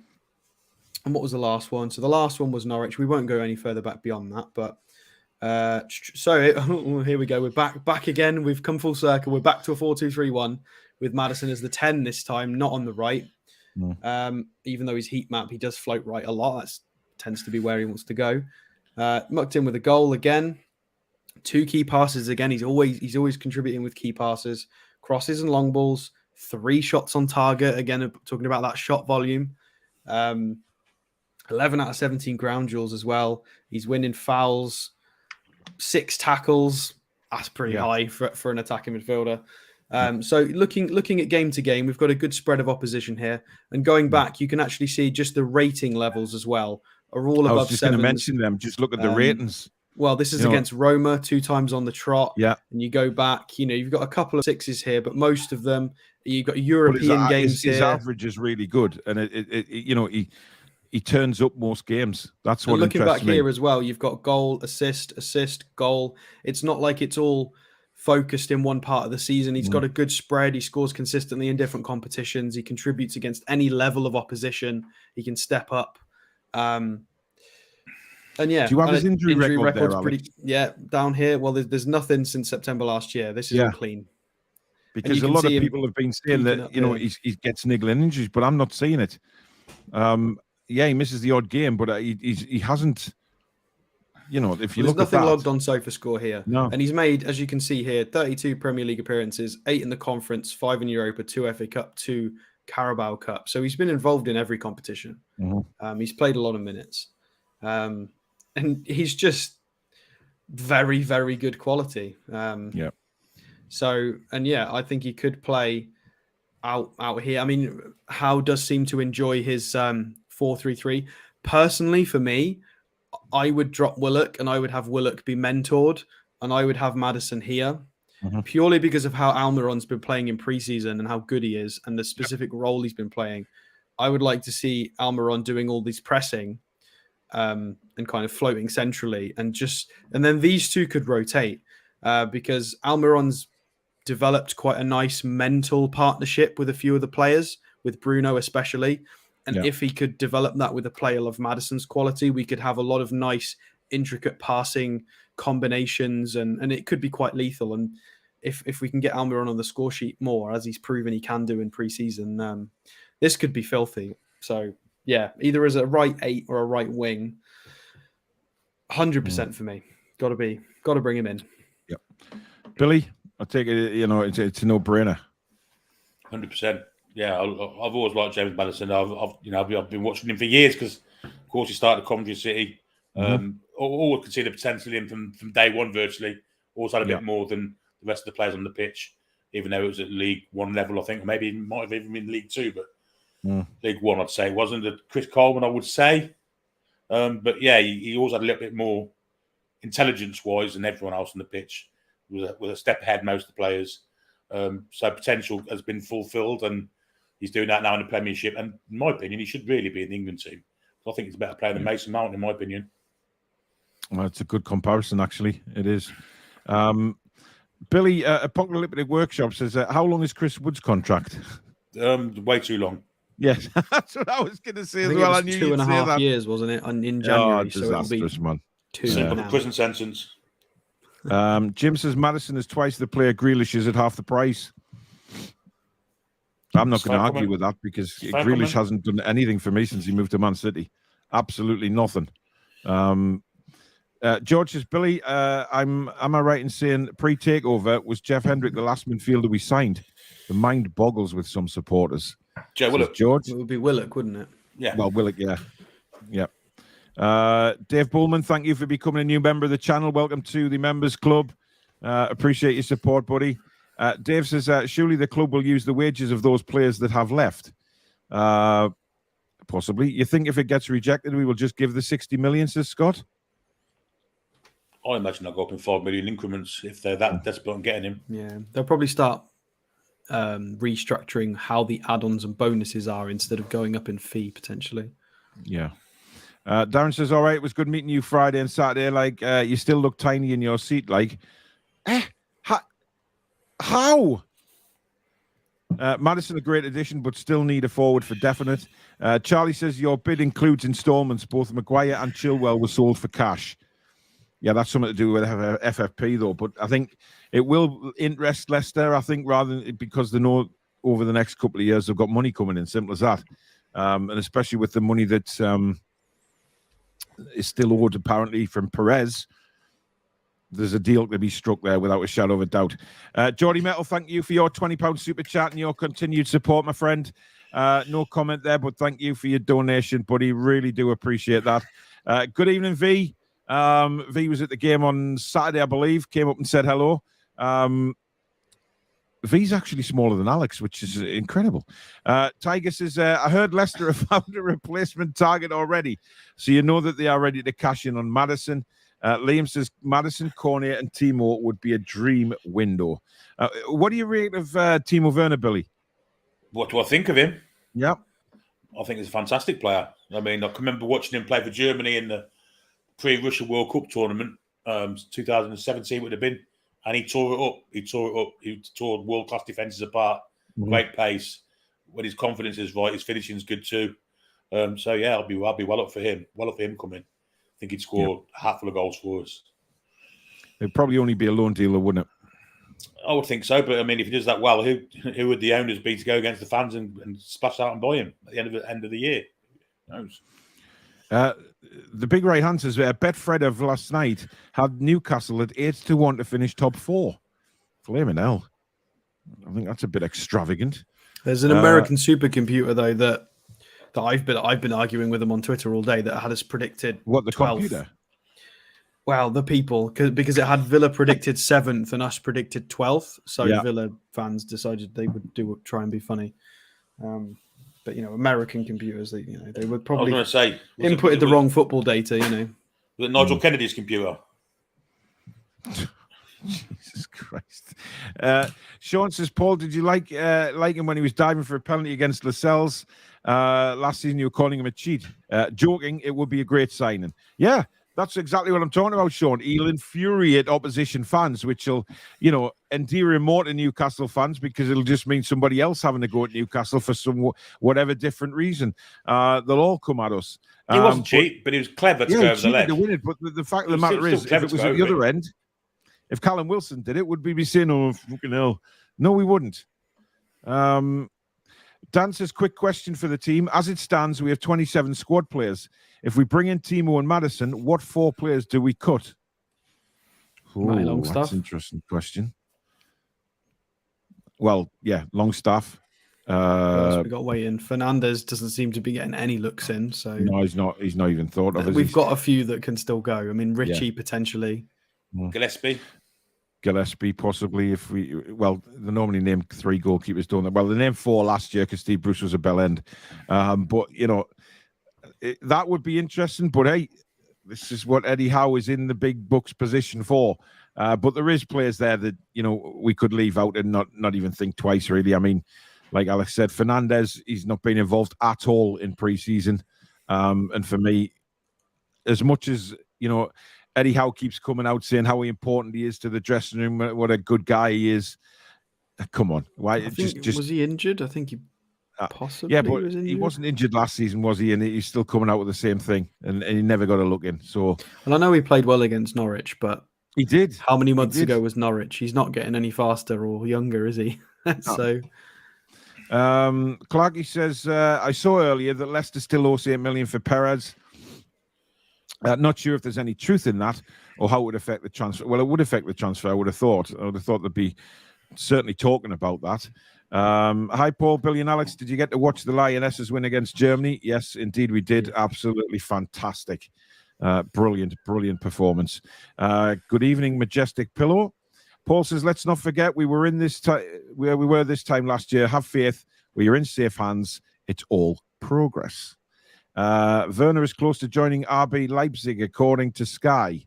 what was the last one? So the last one was Norwich. We won't go any further back beyond that, but So here we go. We're back again. We've come full circle. We're back to a 4-2-3-1 with Maddison as the 10 this time, not on the right. Even though he's heat map, he does float right a lot. That tends to be where he wants to go. Mucked in with a goal again. 2 key passes again. He's always contributing with key passes, crosses and long balls. 3 shots on target. Again, talking about that shot volume. 11 out of 17 ground duels as well. He's winning fouls. 6 tackles. That's pretty high for an attacking midfielder. So looking at game to game, we've got a good spread of opposition here. And going back, you can actually see just the rating levels as well are all above 7. I was just going to mention them. Just look at the ratings. Well, this is against Roma, 2 times on the trot. Yeah. And you go back, you've got a couple of 6s here, but most of them, you've got European games here. His average is really good. And he turns up most games. That's what looking back me. Here as well, you've got goal, assist, goal. It's not like it's all focused in one part of the season. He's got a good spread. He scores consistently in different competitions. He contributes against any level of opposition. He can step up. And yeah, do you have his injury record there, pretty? Yeah, down here. Well, there's nothing since September last year. This is all clean. Because a lot of people have been saying that he gets niggling injuries, but I'm not seeing it. He misses the odd game, but he hasn't. If you look at that, there's nothing logged on SofaScore here. No. And he's made, as you can see here, 32 Premier League appearances, 8 in the Conference, 5 in Europa, 2 FA Cup, 2 Carabao Cup. So he's been involved in every competition. He's played a lot of minutes. And he's just very, very good quality. So, I think he could play out here. I mean, Howe does seem to enjoy his 4-3-3. Personally, for me, I would drop Willock and I would have Willock be mentored and I would have Maddison here purely because of how Almiron's been playing in preseason and how good he is and the specific role he's been playing. I would like to see Almiron doing all these pressing and kind of floating centrally and then these two could rotate because Almiron's developed quite a nice mental partnership with a few of the players, with Bruno especially. And if he could develop that with a player of Maddison's quality, we could have a lot of nice, intricate passing combinations, and it could be quite lethal. And if we can get Almiron on the score sheet more, as he's proven he can do in preseason, this could be filthy. So, either as a right 8 or a right wing, 100% for me. Got to bring him in. Yep. Billy, I take it, it's a no-brainer. 100%. Yeah, I've always liked James Maddison. I've been watching him for years because, of course, he started at Coventry City. Always could see the potential in him from day one virtually. Always had a bit more than the rest of the players on the pitch, even though it was at League One level, I think. Maybe it might have even been League Two, but League One, I'd say. It wasn't a Chris Coleman, I would say. But he always had a little bit more intelligence-wise than everyone else on the pitch. With a step ahead most of the players. So potential has been fulfilled and he's doing that now in the Premiership. And in my opinion, he should really be in the England team. I think he's a better player than Mason Mount, in my opinion. Well, it's a good comparison, actually. It is. Billy, Apocalyptic Workshop says, how long is Chris Wood's contract? Way too long. Yes, that's what I was going to say as well. I knew 2.5 years, wasn't it? In January. Disastrous, man. 2 prison sentence. Jim says Maddison is twice the player Grealish is at half the price. I'm not going to argue with that because Grealish hasn't done anything for me since he moved to Man City. Absolutely nothing. George says, Billy, am I right in saying pre-takeover was Jeff Hendrick the last midfielder we signed? The mind boggles with some supporters. Joe Willock. George? It would be Willock, wouldn't it? Yeah. Well, Willock, yeah. Dave Bullman, thank you for becoming a new member of the channel. Welcome to the Members Club. Appreciate your support, buddy. Dave says, surely the club will use the wages of those players that have left. Possibly. You think if it gets rejected, we will just give the 60 million, says Scott? I imagine they'll go up in 5 million increments if they're that desperate on getting him. Yeah, they'll probably start restructuring how the add-ons and bonuses are instead of going up in fee, potentially. Yeah. Darren says, all right, it was good meeting you Friday and Saturday. Like, you still look tiny in your seat. Like, how? Maddison, a great addition, but still need a forward for definite. Charlie says, your bid includes installments. Both Maguire and Chilwell were sold for cash. Yeah, that's something to do with FFP, though. But I think it will interest Leicester, I think, rather than because they know over the next couple of years they've got money coming in, simple as that. And especially with the money that is still owed, apparently, from Perez, there's a deal to be struck there without a shadow of a doubt. Geordie Metal, thank you for your £20 super chat and your continued support, my friend. No comment there, but thank you for your donation, buddy. Really do appreciate that. Good evening, V. V was at the game on Saturday, I believe. Came up and said hello. V's actually smaller than Alex, which is incredible. Tiger says, I heard Leicester have found a replacement target already, so you know that they are ready to cash in on Maddison. Liam says, Maddison, Cornet and Timo would be a dream window. What do you rate of Timo Werner, Billy? What do I think of him? Yeah. I think he's a fantastic player. I mean, I can remember watching him play for Germany in the pre-Russia World Cup tournament, 2017 would have been, and he tore it up. He tore world-class defences apart. Great pace. When his confidence is right, his finishing's good too. So yeah, I'll be well up for him. Well up for him coming. I think he'd score a handful of goals for us. It'd probably only be a loan dealer, wouldn't it? I would think so, but I mean, if he does that well, who would the owners be to go against the fans and splash out and buy him at the end of the year? Who knows? The big right hand says, Betfred of last night had Newcastle at 8-1 to finish top 4. Flaming hell. I think that's a bit extravagant. There's an American supercomputer though that I've been arguing with them on Twitter all day that had us predicted what, the 12th. Computer? Well, the people, because it had Villa predicted 7th and us predicted 12th. So Villa fans decided they would try and be funny. But American computers, they would probably inputted the wrong football data. Was it Nigel Kennedy's computer? Jesus Christ! Sean says, Paul, did you like him when he was diving for a penalty against Lascelles last season? You were calling him a cheat. Joking, it would be a great signing. Yeah. That's exactly what I'm talking about, Sean. He'll infuriate opposition fans, which will, endear him more to Newcastle fans because it'll just mean somebody else having to go to Newcastle for some whatever different reason. They'll all come at us. He wasn't cheap, but he was clever to go over the ledge. To win it, but the fact of the matter is, if it was at the other end, if Callum Wilson did it, would we be saying, "Oh, fucking hell"? No, we wouldn't. Dan says, quick question for the team. As it stands, we have 27 squad players. If we bring in Timo and Maddison, what 4 players do we cut? Oh, that's an interesting question. Well, yeah, Longstaff. We got to wait in. Fernandez doesn't seem to be getting any looks in. So no, he's not. He's not even thought of. We've got a few that can still go. I mean, Richie potentially. Gillespie, possibly. They normally name 3 goalkeepers, don't they? Well, they named 4 last year because Steve Bruce was a bell end. But that would be interesting. But hey, this is what Eddie Howe is in the big books position for. But there is players there that we could leave out and not even think twice. Really, I mean, like Alex said, Fernandez, he's not been involved at all in pre-season. And for me, as much as Eddie Howe keeps coming out saying how important he is to the dressing room, what a good guy he is. Come on, why? Was he injured? I think he possibly. Yeah, but he wasn't injured last season, was he? And he's still coming out with the same thing, and he never got a look in. So, and I know he played well against Norwich, but he did. How many months ago was Norwich? He's not getting any faster or younger, is he? So. Clarky says, I saw earlier that Leicester still owes $8 million for Perez. Not sure if there's any truth in that or how it would affect the transfer. Well, it would affect the transfer, I would have thought. They'd be certainly talking about that. Hi, Paul, Billy and Alex. Did you get to watch the Lionesses win against Germany? Yes, indeed we did. Absolutely fantastic. Brilliant performance. Good evening, Majestic Pillow. Paul says, let's not forget we were this time last year. Have faith. We are in safe hands. It's all progress. Werner is close to joining RB Leipzig, according to Sky.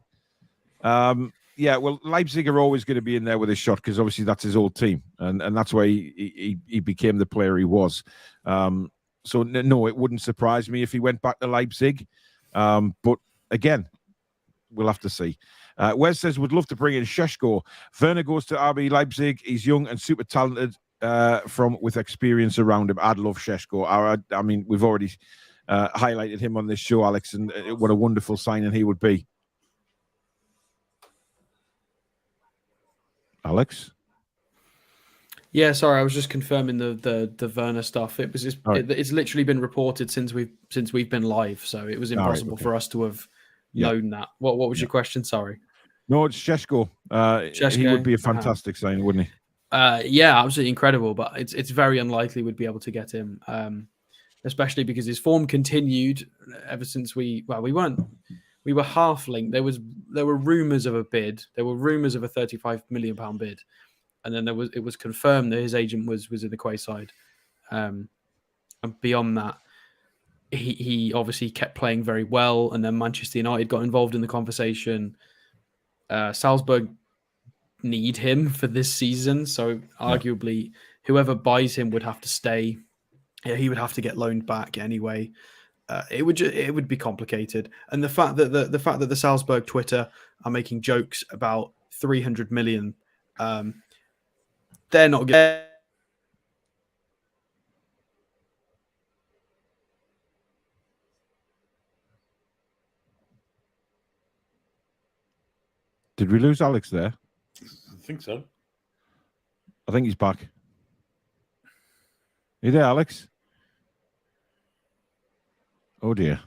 Yeah, well, Leipzig are always going to be in there with his shot because obviously that's his old team, and that's why he became the player he was. So no, it wouldn't surprise me if he went back to Leipzig. But again, we'll have to see. Wes says, would love to bring in Šeško. Werner goes to RB Leipzig. He's young and super talented with experience around him. I'd love Šeško. I mean, we've already highlighted him on this show, Alex, and what a wonderful signing he would be. Alex? Yeah, sorry, I was just confirming the Werner stuff. It was just, it's literally been reported since we've been live, so it was impossible for us to have known that. What was your question? Sorry. No, it's Sheshko. He would be a fantastic signing, wouldn't he? Yeah, absolutely incredible. But it's very unlikely we'd be able to get him, especially because his form continued ever since we were half linked. There were rumours of a bid. There were rumours of a £35 million bid. And then it was confirmed that his agent was in the Quayside. And beyond that, he obviously kept playing very well. And then Manchester United got involved in the conversation. Salzburg need him for this season. So arguably, whoever buys him would have to stay. Yeah, he would have to get loaned back anyway. It would be complicated. And the fact that the Salzburg Twitter are making jokes about 300 million, they're not good. Did we lose Alex there? I think so. I think he's back. You there, Alex? Oh dear.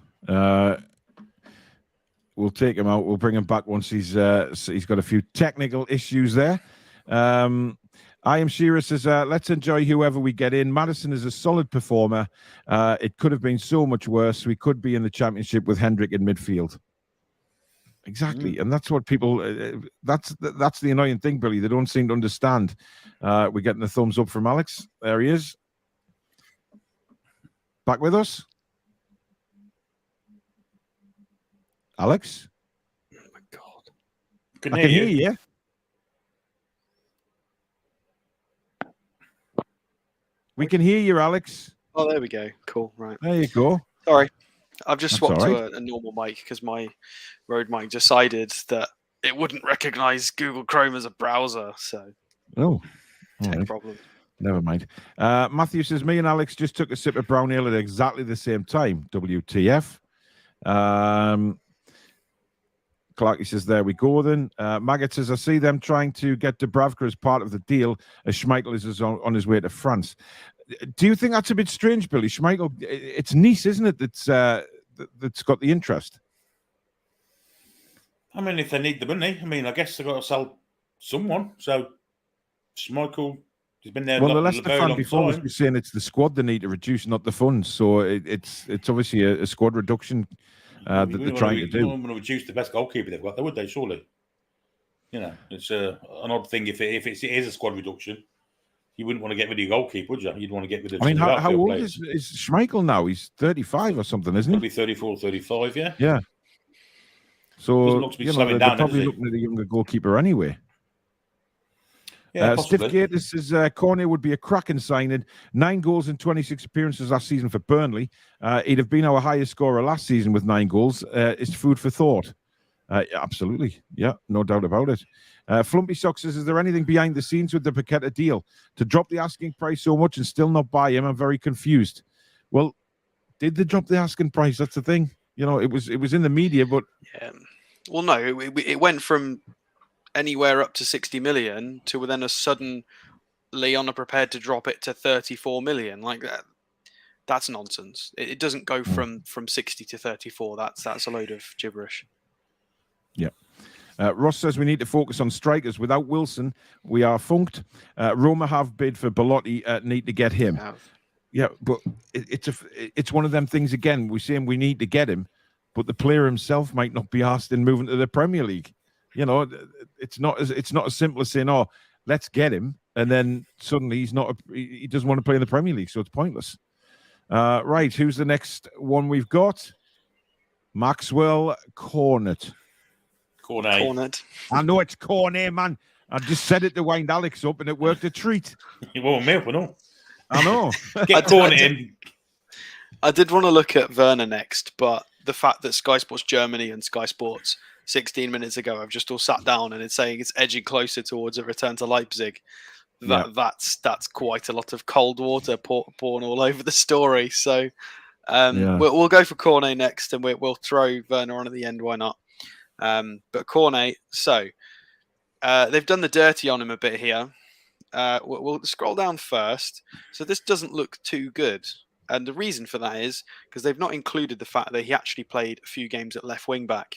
We'll take him out. We'll bring him back once he's got a few technical issues there. I am Shearer says, let's enjoy whoever we get in. Maddison is a solid performer. It could have been so much worse. We could be in the championship with Hendrick in midfield. Exactly. And that's what people, that's the annoying thing, Billy. They don't seem to understand. We're getting the thumbs up from Alex. There he is. Back with us? Alex? Oh my God. I can hear you. We can hear you, Alex. Oh, there we go. Cool. Right. There you go. Sorry. I've just That's swapped all to a normal mic because my Rode mic decided that it wouldn't recognize Google Chrome as a browser. So, tech problem. Never mind. Matthew says, me and Alex just took a sip of brown ale at exactly the same time. WTF. Clarky says, there we go then. Maggot says, I see them trying to get Dubravka as part of the deal as Schmeichel is on his way to France. Do you think that's a bit strange, Billy? Schmeichel, it's Nice, isn't it, that's got the interest? I mean, if they need the money, I guess they've got to sell someone. So Schmeichel has been there. Well, the Leicester fan before was saying it's the squad they need to reduce, not the funds. So it's obviously a squad reduction that they're trying to do. You want to reduce the best goalkeeper they've got, would they? Surely, it's an odd thing if it is a squad reduction. You wouldn't want to get rid of your goalkeeper, would you? You'd want to get rid of. How old is Schmeichel now? He's 35 or something, isn't he? He'll be 34, 35, yeah. Yeah. So they're probably looking at a younger goalkeeper anyway. Yeah, Stiff Gator says Cornet would be a cracking signing. 9 goals in 26 appearances last season for Burnley. He'd have been our highest scorer last season with 9 goals. It's food for thought. Absolutely. Yeah, no doubt about it. Flumpy Sock says, is there anything behind the scenes with the Paqueta deal? To drop the asking price so much and still not buy him, I'm very confused. Well, did they drop the asking price? That's the thing. It was in the media, but... Yeah. Well, no, it went from anywhere up to 60 million to then a sudden Leon are prepared to drop it to 34 million. Like that. That's nonsense. It doesn't go from 60 to 34. That's a load of gibberish. Yeah. Ross says we need to focus on strikers. Without Wilson, we are funked. Roma have bid for Belotti, need to get him. Yeah, but it's one of them things again. We're saying we need to get him, but the player himself might not be asked in moving to the Premier League. It's not as simple as saying, "Oh, let's get him," and then suddenly he doesn't want to play in the Premier League, so it's pointless. Right, who's the next one we've got? Maxwell Cornet. Cornet. I know it's Cornet, man. I just said it to wind Alex up, and it worked a treat. You won't me up, I know. I know. Get Cornet in. I did want to look at Werner next, but the fact that Sky Sports Germany and Sky Sports 16 minutes ago have just all sat down and it's saying it's edging closer towards a return to Leipzig. That's quite a lot of cold water pouring all over the story. So we'll go for Cornet next, and we'll throw Werner on at the end. Why not? But Cornet. So They've done the dirty on him a bit here. We'll scroll down first. So this doesn't look too good. And the reason for that is because they've not included the fact that he actually played a few games at left wing back,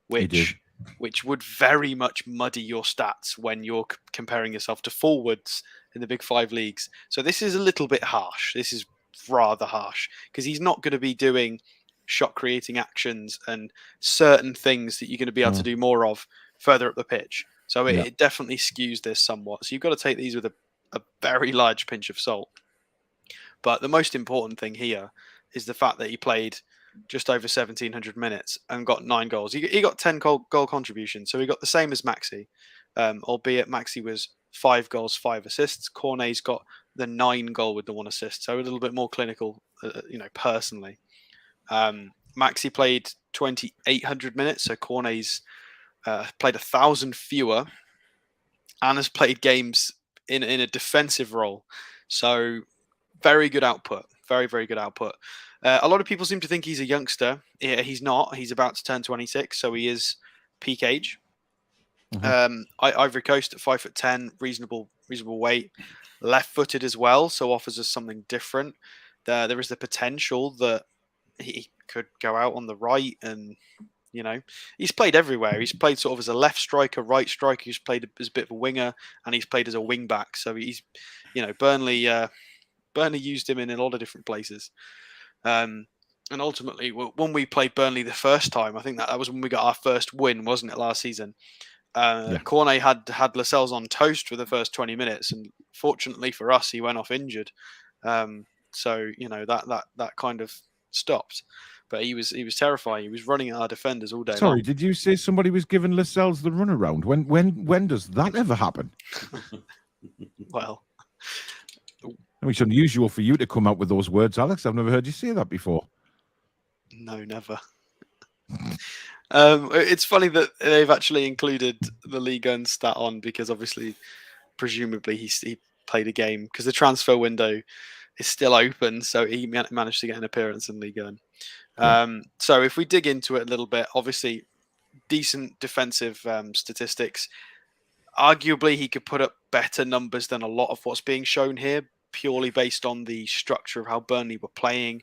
which would very much muddy your stats when you're comparing yourself to forwards in the big 5 leagues. So this is a little bit harsh. This is rather harsh because he's not going to be doing shot creating actions and certain things that you're going to be able to do more of further up the pitch. So it definitely skews this somewhat. So you've got to take these with a very large pinch of salt. But the most important thing here is the fact that he played just over 1,700 minutes and got 9 goals. He got 10 goal contributions. So he got the same as Maxi, albeit Maxi was 5 goals, 5 assists. Cornet's got the 9 goal with the 1 assist. So a little bit more clinical, personally. Maxi played 2,800 minutes. So Cornet's played 1,000 fewer and has played games in a defensive role. So very good output. Very, very good output. A lot of people seem to think he's a youngster. He's not. He's about to turn 26, so he is peak age. Ivory Coast at 5'10", reasonable weight. Left-footed as well, so offers us something different. There is the potential that he could go out on the right, and he's played everywhere. He's played sort of as a left striker, right striker. He's played as a bit of a winger, and he's played as a wing back. So he's, Burnley used him in a lot of different places. And ultimately, when we played Burnley the first time, I think that was when we got our first win, wasn't it, last season? Cornet had Lascelles on toast for the first 20 minutes, and fortunately for us, he went off injured. So that kind of stopped. But he was terrifying. He was running at our defenders all day long. Sorry, did you say somebody was giving Lascelles the runaround? When does that ever happen? Well, It's unusual for you to come out with those words, Alex. I've never heard you say that before. No, never. It's funny that they've actually included the Ligue 1 stat on because obviously, presumably, he played a game because the transfer window is still open, so he managed to get an appearance in Ligue 1. So if we dig into it a little bit, obviously, decent defensive statistics. Arguably, he could put up better numbers than a lot of what's being shown here, purely based on the structure of how Burnley were playing,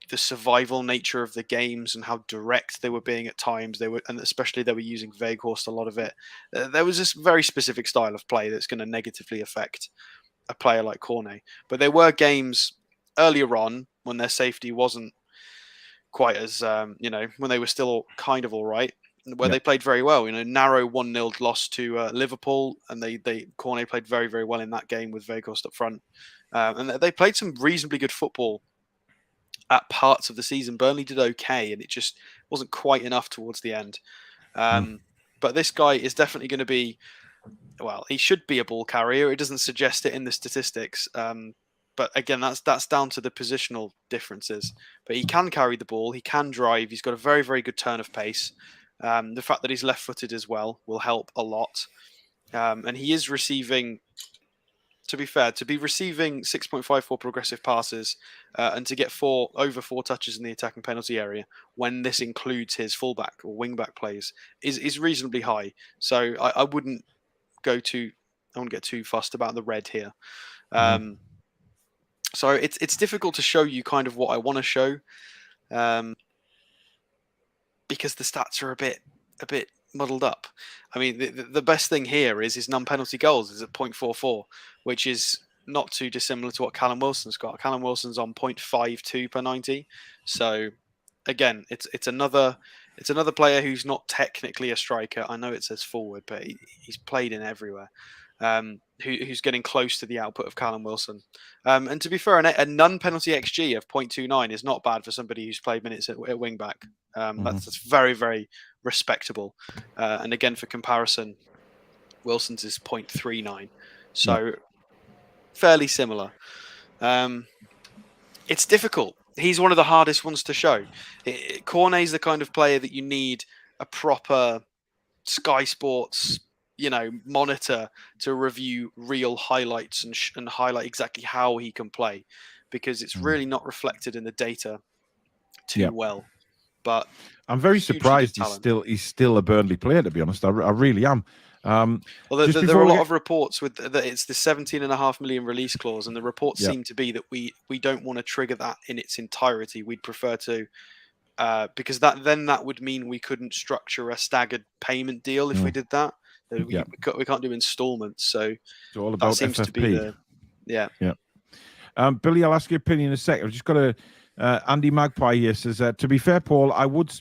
the survival nature of the games, and how direct they were being at times. And especially they were using Weghorst a lot of it. There was this very specific style of play that's going to negatively affect a player like Cornet. But there were games earlier on when their safety wasn't quite as, when they were still kind of all right, where they played very well. Narrow 1-0 loss to Liverpool, and Cornet played very, very well in that game with Weghorst up front. And they played some reasonably good football at parts of the season. Burnley did okay, and it just wasn't quite enough towards the end. But this guy is definitely going to be, he should be a ball carrier. It doesn't suggest it in the statistics. But again, that's down to the positional differences. But he can carry the ball. He can drive. He's got a very, very good turn of pace. The fact that he's left-footed as well will help a lot. And he is receiving, to be fair, to be receiving 6.54 progressive passes and to get over 4 touches in the attacking penalty area when this includes his fullback or wing-back plays is reasonably high. So I wouldn't get too fussed about the red here. So it's difficult to show you kind of what I want to show. Because the stats are a bit muddled up. I mean, the best thing here is his non-penalty goals is at 0.44, which is not too dissimilar to what Callum Wilson's got. Callum Wilson's on 0.52 per 90. So again, it's another player who's not technically a striker. I know it says forward, but he's played in everywhere. Who's getting close to the output of Callum Wilson. And to be fair, a non-penalty XG of 0.29 is not bad for somebody who's played minutes at wing back. That's very, very respectable. And again, for comparison, Wilson's is 0.39. So fairly similar. It's difficult. He's one of the hardest ones to show. Cornet's the kind of player that you need a proper Sky Sports monitor to review real highlights and highlight exactly how he can play, because it's really not reflected in the data too well. But I'm very surprised he's still a Burnley player, to be honest. I really am. Well, Just there before are a we lot get- of reports with that it's the 17.5 million release clause, and the reports Yeah. seem to be that we don't want to trigger that in its entirety. We'd prefer to, because that would mean we couldn't structure a staggered payment deal if we did that. Yeah. We can't do installments, so It's all that about seems FFP. to be the yeah. Billy, I'll ask your opinion in a second. I've just got a Andy Magpie here says, to be fair, Paul, I would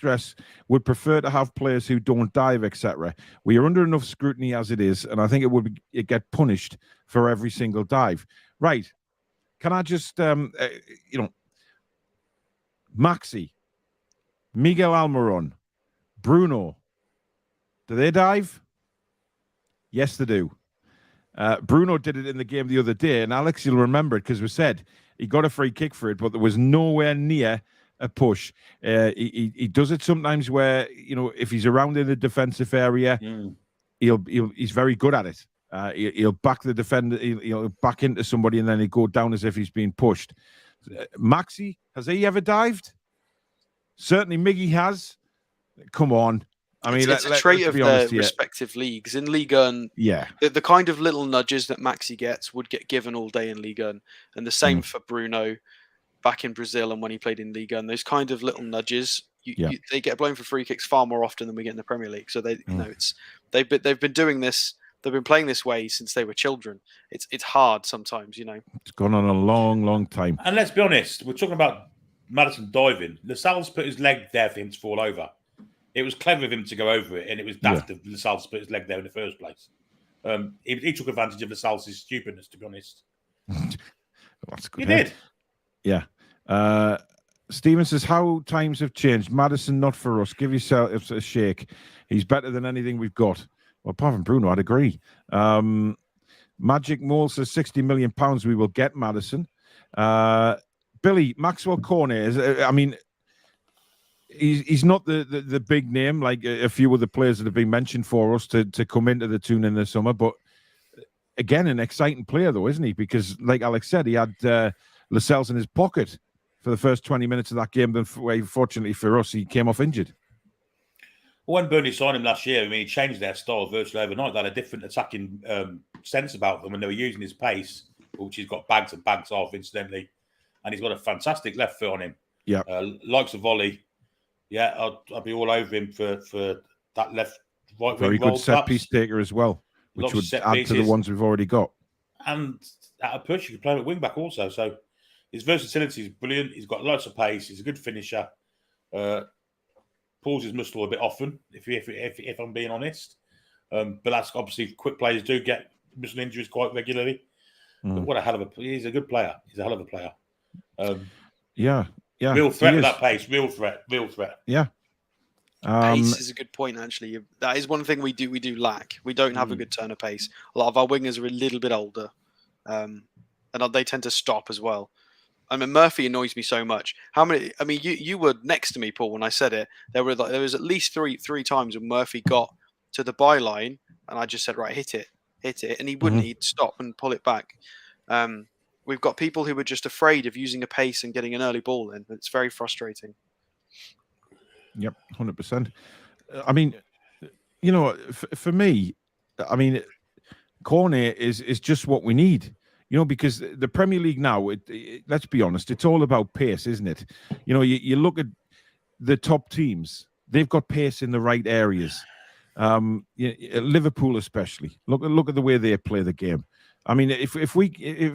would prefer to have players who don't dive, etc. We are under enough scrutiny as it is, and I think it get punished for every single dive. Right. Can I just, Maxi, Miguel Almiron, Bruno, do they dive? Yes, they do. Bruno did it in the game the other day, and Alex, you'll remember it because we said he got a free kick for it, but there was nowhere near a push. He does it sometimes where, if he's around in the defensive area, he's very good at it. He'll back the defender, he'll back into somebody, and then he'll go down as if he's being pushed. Maxi, has he ever dived? Certainly Miggy has. Come on. I mean, it's a trait of their here. respective leagues. In Ligue 1, yeah, the kind of little nudges that Maxi gets would get given all day in Ligue 1, and the same for Bruno back in Brazil and when he played in Ligue 1. Those kind of little nudges, they get blown for free kicks far more often than we get in the Premier League. So they've been doing this. They've been playing this way since they were children. It's hard sometimes, It's gone on a long, long time. And let's be honest, we're talking about Maddison diving. Lascelles put his leg there for him to fall over. It was clever of him to go over it, and it was daft of Lascelles to put his leg there in the first place. He took advantage of Lascelles' stupidness, to be honest. That's good. He did. Yeah. Steven says, how times have changed. Maddison, not for us. Give yourself a shake. He's better than anything we've got. Well, apart from Bruno, I'd agree. Magic Mole says £60 million we will get Maddison. Billy, Maxwell Cornet, he's not the big name like a few of the players that have been mentioned for us to come into the Toon in the summer, but again, an exciting player though, isn't he? Because like Alex said, he had Lascelles in his pocket for the first 20 minutes of that game, but fortunately for us, he came off injured. When Burnley signed him last year, he changed their style virtually overnight. They had a different attacking sense about them, and they were using his pace, which he's got bags and bags of, incidentally. And he's got a fantastic left foot on him. Yeah. Likes a volley. Yeah, I'd be all over him for that left right Very wing good set piece taker as well, which would add to the ones we've already got. And at a push, you can play him at wing back also. So his versatility is brilliant. He's got lots of pace. He's a good finisher. Pulls his muscle a bit often, if I'm being honest. But that's obviously quick players do get muscle injuries quite regularly. But what a hell of he's a good player. He's a hell of a player. Yeah. Real threat with that pace. Real threat. Yeah. Pace is a good point, actually. That is one thing we do lack. We don't have a good turn of pace. A lot of our wingers are a little bit older, and they tend to stop as well. I mean, Murphy annoys me so much. How many? I mean, you were next to me, Paul, when I said it. There was at least three times when Murphy got to the byline, and I just said, right, hit it, and he wouldn't. He'd stop and pull it back. We've got people who are just afraid of using a pace and getting an early ball in. It's very frustrating. Yep, 100%. I mean, for me, I mean, Cornet is just what we need. Because the Premier League now, let's be honest, it's all about pace, isn't it? You look at the top teams; they've got pace in the right areas. Liverpool, especially, look at the way they play the game. I mean, if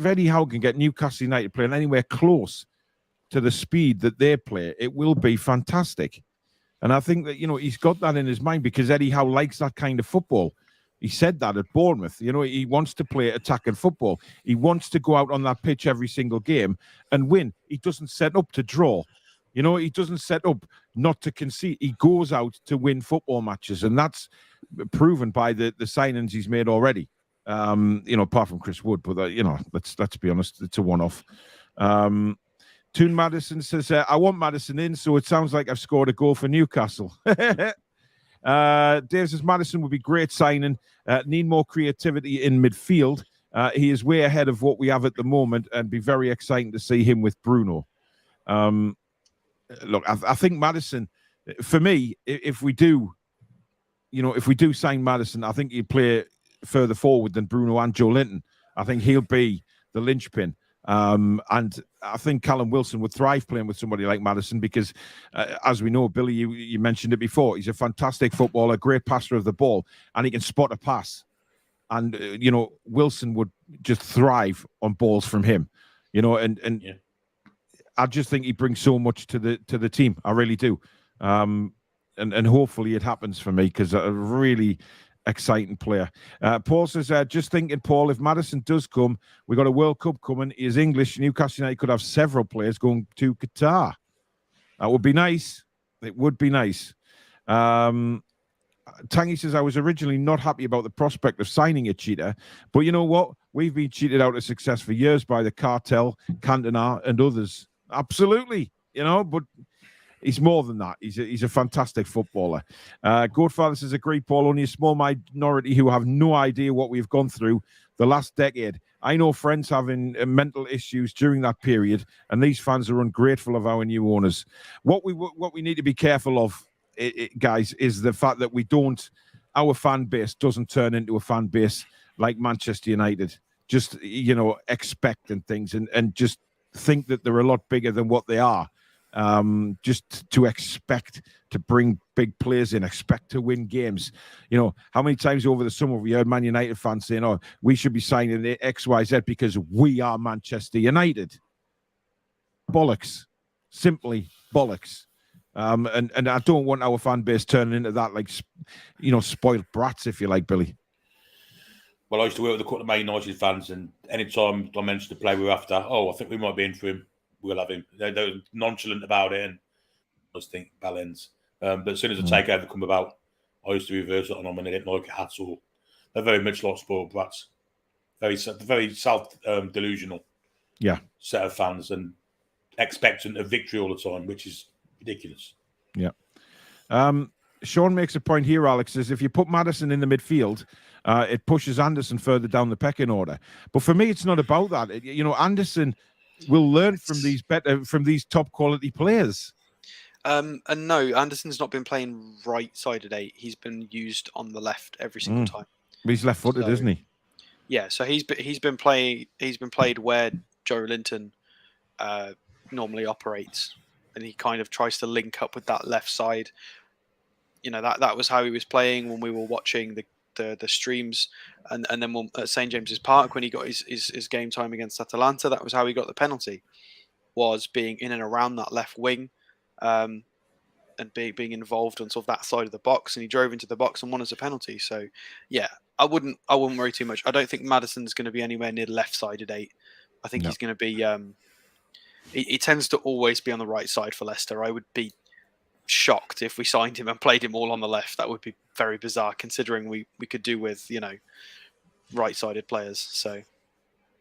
Eddie Howe can get Newcastle United playing anywhere close to the speed that they play, it will be fantastic. And I think that he's got that in his mind because Eddie Howe likes that kind of football. He said that at Bournemouth. He wants to play attacking football. He wants to go out on that pitch every single game and win. He doesn't set up to draw. He doesn't set up not to concede. He goes out to win football matches, and that's proven by the signings he's made already. Apart from Chris Wood, but let's be honest, it's a one-off. Toon Maddison says, I want Maddison in, so it sounds like I've scored a goal for Newcastle. Dave says Maddison would be great signing. Need more creativity in midfield. He is way ahead of what we have at the moment, and be very exciting to see him with Bruno. Look, I think Maddison, for me, if we do if we do sign Maddison, I think he'd play further forward than Bruno and Joe Linton. I think he'll be the linchpin. And I think Callum Wilson would thrive playing with somebody like Maddison because, as we know, Billy, you mentioned it before, he's a fantastic footballer, great passer of the ball, and he can spot a pass. And, Wilson would just thrive on balls from him, and Yeah. I just think he brings so much to the team. I really do. And hopefully it happens for me because a really exciting player. Paul says, just thinking, Paul, if Maddison does come, we got a World Cup coming. He is English. Newcastle United could have several players going to Qatar. That would be nice. It would be nice. Tangy says, I was originally not happy about the prospect of signing a cheater, but you know what? We've been cheated out of success for years by the cartel, Cantona, and others. Absolutely, but he's more than that. He's a fantastic footballer. Goatfather says, agree, Paul, only a small minority who have no idea what we've gone through the last decade. I know friends having mental issues during that period, and these fans are ungrateful of our new owners. What we need to be careful of, guys, is the fact that our fan base doesn't turn into a fan base like Manchester United. Just, expecting things and just think that they're a lot bigger than what they are. Just to expect to bring big players in, expect to win games. How many times over the summer we heard Man United fans saying, oh, we should be signing the XYZ because we are Manchester United. Bollocks. Simply bollocks. And I don't want our fan base turning into that, like, spoiled brats, if you like, Billy. Well, I used to work with a couple of Man United fans, and anytime I mentioned the player we were after, I think we might be in for him. We'll have him. They were nonchalant about it, and I just think balance. But as soon as the takeover come about, I used to reverse it on them, and they didn't like it at all. They're very much like spoiled brats, very self delusional. Yeah, set of fans and expectant of victory all the time, which is ridiculous. Yeah. Sean makes a point here, Alex, says if you put Maddison in the midfield, it pushes Anderson further down the pecking order. But for me, it's not about that. Anderson will learn from these top quality players. And no, Anderson's not been playing right-sided 8. He's been used on the left every single time. He's left-footed, isn't he? Yeah, so he's been played where Joe Linton normally operates, and he kind of tries to link up with that left side. That was how he was playing when we were watching the streams, and then at St James's Park when he got his game time against Atalanta, that was how he got the penalty, was being in and around that left wing, and being involved on sort of that side of the box, and he drove into the box and won as a penalty. So yeah, I wouldn't worry too much. I don't think Maddison's going to be anywhere near left-sided 8. I think he's going to be. He tends to always be on the right side for Leicester. I would be shocked if we signed him and played him all on the left. That would be very bizarre, considering we could do with right-sided players. So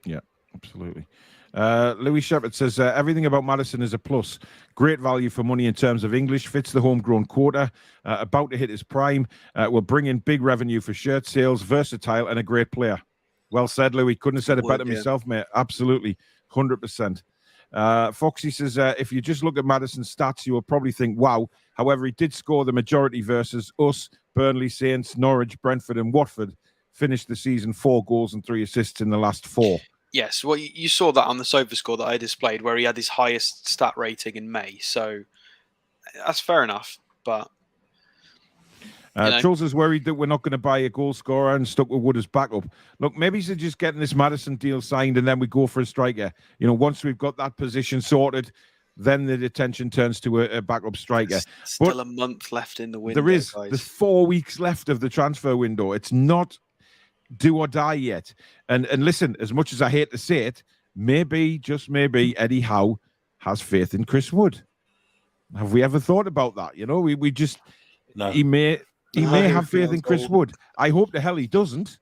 yeah, absolutely. Louis Shepherd says everything about Maddison is a plus. Great value for money in terms of English, fits the homegrown quota, about to hit his prime, will bring in big revenue for shirt sales, versatile and a great player. Well said, Louis. Couldn't have said it better myself, mate. Absolutely, 100%. Foxy says, if you just look at Maddison's stats, you will probably think, wow. However, he did score the majority versus us, Burnley, Saints, Norwich, Brentford and Watford. Finished the season 4 goals and 3 assists in the last 4. Yes, well, you saw that on the SofaScore that I displayed, where he had his highest stat rating in May. So that's fair enough. But Charles is worried that we're not going to buy a goal scorer and stuck with Wood as backup. Look, maybe he's just getting this Maddison deal signed and then we go for a striker. Once we've got that position sorted, then the attention turns to a backup striker. Still a month left in the window. There's 4 weeks left of the transfer window. It's not do or die yet. And listen, as much as I hate to say it, maybe, just maybe, Eddie Howe has faith in Chris Wood. Have we ever thought about that? We just no. He may have faith in Chris Wood. I hope the hell he doesn't,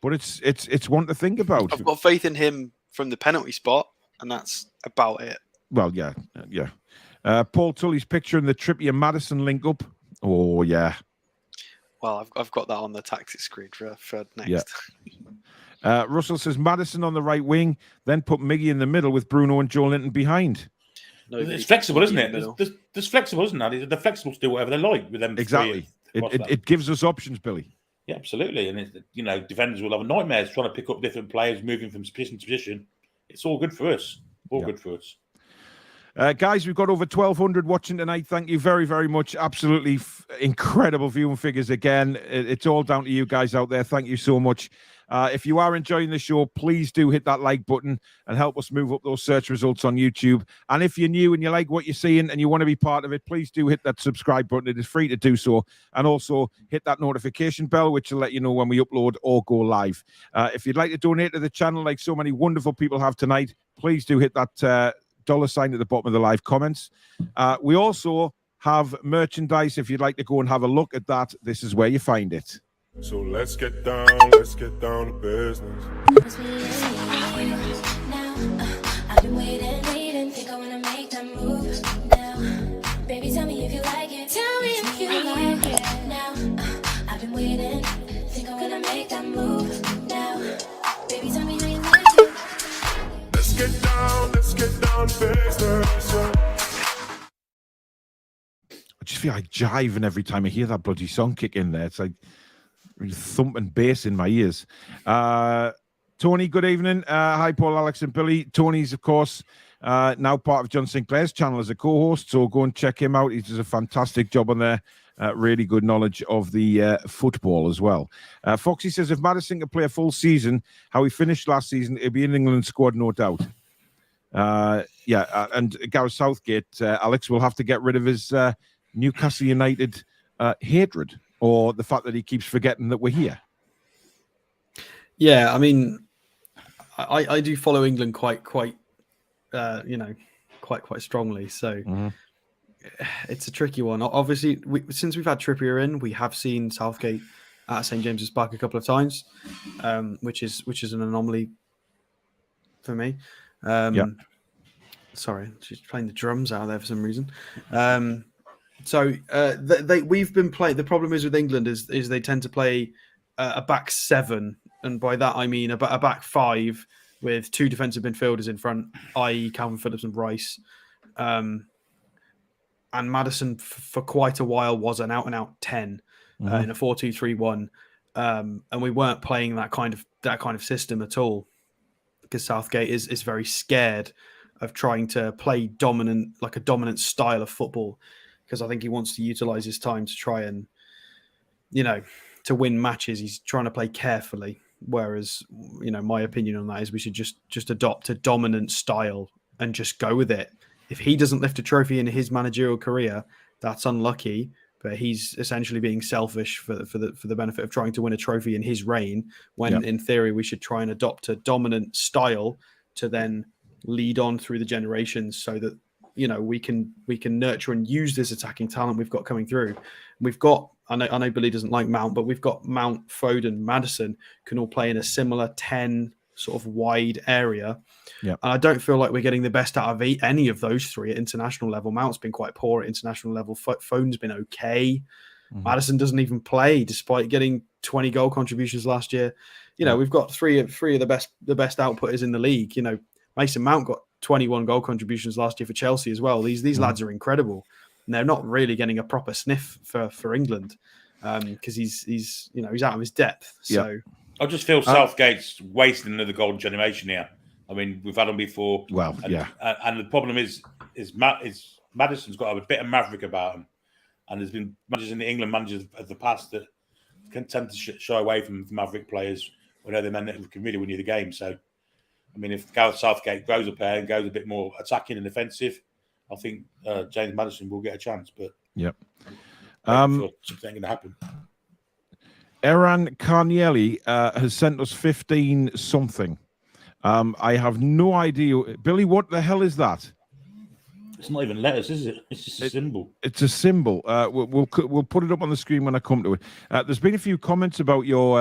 but it's one to think about. I've got faith in him from the penalty spot, and that's about it. Well, yeah. Paul Tully's picture in the Trippier Maddison link up. Oh yeah. Well, I've got that on the tactics screen for next. Yeah. Russell says Maddison on the right wing, then put Miggy in the middle with Bruno and Joe Linton behind. No, it's flexible, isn't it? There's flexible, isn't that? They're flexible to do whatever they like with them. Exactly. It gives us options, Billy. Yeah, absolutely. And defenders will have nightmares trying to pick up different players, moving from position to position. It's all good for us. Good for us. Guys, we've got over 1,200 watching tonight. Thank you very, very much. Absolutely incredible viewing figures again. It's all down to you guys out there. Thank you so much. If you are enjoying the show, please do hit that like button and help us move up those search results on YouTube. And if you're new and you like what you're seeing and you want to be part of it, please do hit that subscribe button. It is free to do so. And also hit that notification bell, which will let you know when we upload or go live. If you'd like to donate to the channel like so many wonderful people have tonight, please do hit that $sign at the bottom of the live comments. We also have merchandise. If you'd like to go and have a look at that, this is where you find it. So let's get down to business. I've been waiting, think I wanna make that move now. Baby, tell me if you like it. Tell me if you like it now. I've been waiting, think I wanna make that move now. Baby, tell me how you like it. Let's get down to business. I just feel like jiving every time I hear that bloody song kick in there. It's like really thumping bass in my ears. Tony, good evening. Hi, Paul, Alex, and Billy. Tony's, of course, now part of John Sinclair's channel as a co-host, so go and check him out. He does a fantastic job on there. Really good knowledge of the football as well. Foxy says, if Maddison can play a full season, how he finished last season, he'll be in England squad, no doubt. And Gareth Southgate, Alex, will have to get rid of his Newcastle United hatred, or the fact that he keeps forgetting that we're here. Yeah, I mean, I do follow England quite strongly. So it's a tricky one. Obviously, since we've had Trippier in, we have seen Southgate at St James's Park a couple of times, which is an anomaly for me. Sorry, she's playing the drums out there for some reason. We've been playing. The problem is with England is they tend to play a back seven, and by that I mean a back five with two defensive midfielders in front, i.e. Calvin Phillips and Rice. And Maddison for quite a while was an out-and-out 10 in a 4-2-3-1, and we weren't playing that kind of system at all, because Southgate is very scared of trying to play a dominant style of football, because I think he wants to utilize his time to try and, to win matches. He's trying to play carefully. Whereas, my opinion on that is we should just adopt a dominant style and just go with it. If he doesn't lift a trophy in his managerial career, that's unlucky, but he's essentially being selfish for the benefit of trying to win a trophy in his reign, when in theory we should try and adopt a dominant style to then lead on through the generations, so that we can nurture and use this attacking talent we've got coming through. We've got, I know Billy doesn't like Mount, but we've got Mount, Foden, Maddison can all play in a similar 10 sort of wide area. And I don't feel like we're getting the best out of any of those three at international level. Mount's been quite poor at international level. Foden's been okay. Maddison doesn't even play despite getting 20 goal contributions last year. We've got three of the best outputters in the league. Mason Mount got 21 goal contributions last year for Chelsea as well. These lads are incredible, and they're not really getting a proper sniff for England, because he's out of his depth. So I just feel Southgate's wasting another golden generation here. I mean, we've had them before. Well, and the problem is Maddison's got a bit of maverick about him, and there's been managers in the England managers of the past that can tend to shy away from maverick players when they're the men that can really win you the game. So, I mean, if Gareth Southgate grows up there and goes a bit more attacking and offensive, I think James Maddison will get a chance. But something going to happen. Eran Carnielli has sent us 15 something. I have no idea. Billy, what the hell is that? It's not even letters, is it? It's just a symbol. It's a symbol. We'll put it up on the screen when I come to it. There's been a few comments about your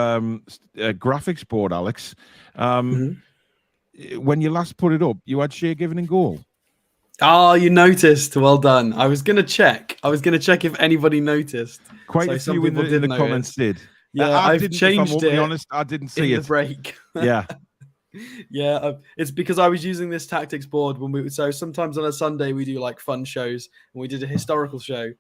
graphics board, Alex. When you last put it up, you had Shea given in goal. Oh, you noticed. Well done. I was going to check. if anybody noticed. Quite a few in the comments did. Yeah, I've changed it. To be honest, I didn't see it. The break. Yeah. It's because I was using this tactics board so sometimes on a Sunday we do like fun shows, and we did a historical show,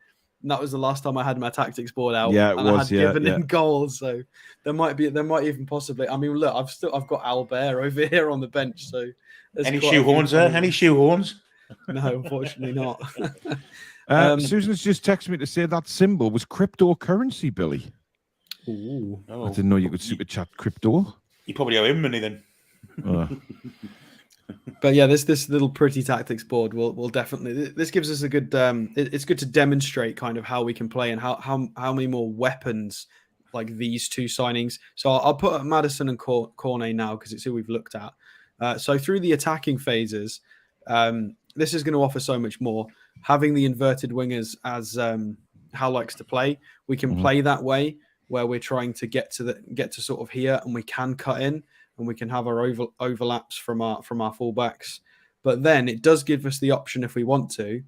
that was the last time I had my tactics board out. Yeah, it and was, I had given yeah. him goals. So there might even possibly. I mean, look, I've got Albert over here on the bench. So there's Any quite a few shoehorns there? funny Any ones. shoehorns? No, unfortunately not. Susan's just texted me to say that symbol was cryptocurrency, Billy. Ooh. Oh, I didn't know you could super chat crypto. You probably owe him money then. But yeah, this little pretty tactics board will definitely. This gives us a good. It's good to demonstrate kind of how we can play and how many more weapons like these two signings. So I'll put up Maddison and Cornet now because it's who we've looked at. So through the attacking phases, this is going to offer so much more. Having the inverted wingers as Hal likes to play, we can play that way where we're trying to get to sort of here, and we can cut in and we can have our overlaps from our fullbacks. But then it does give us the option, if we want to,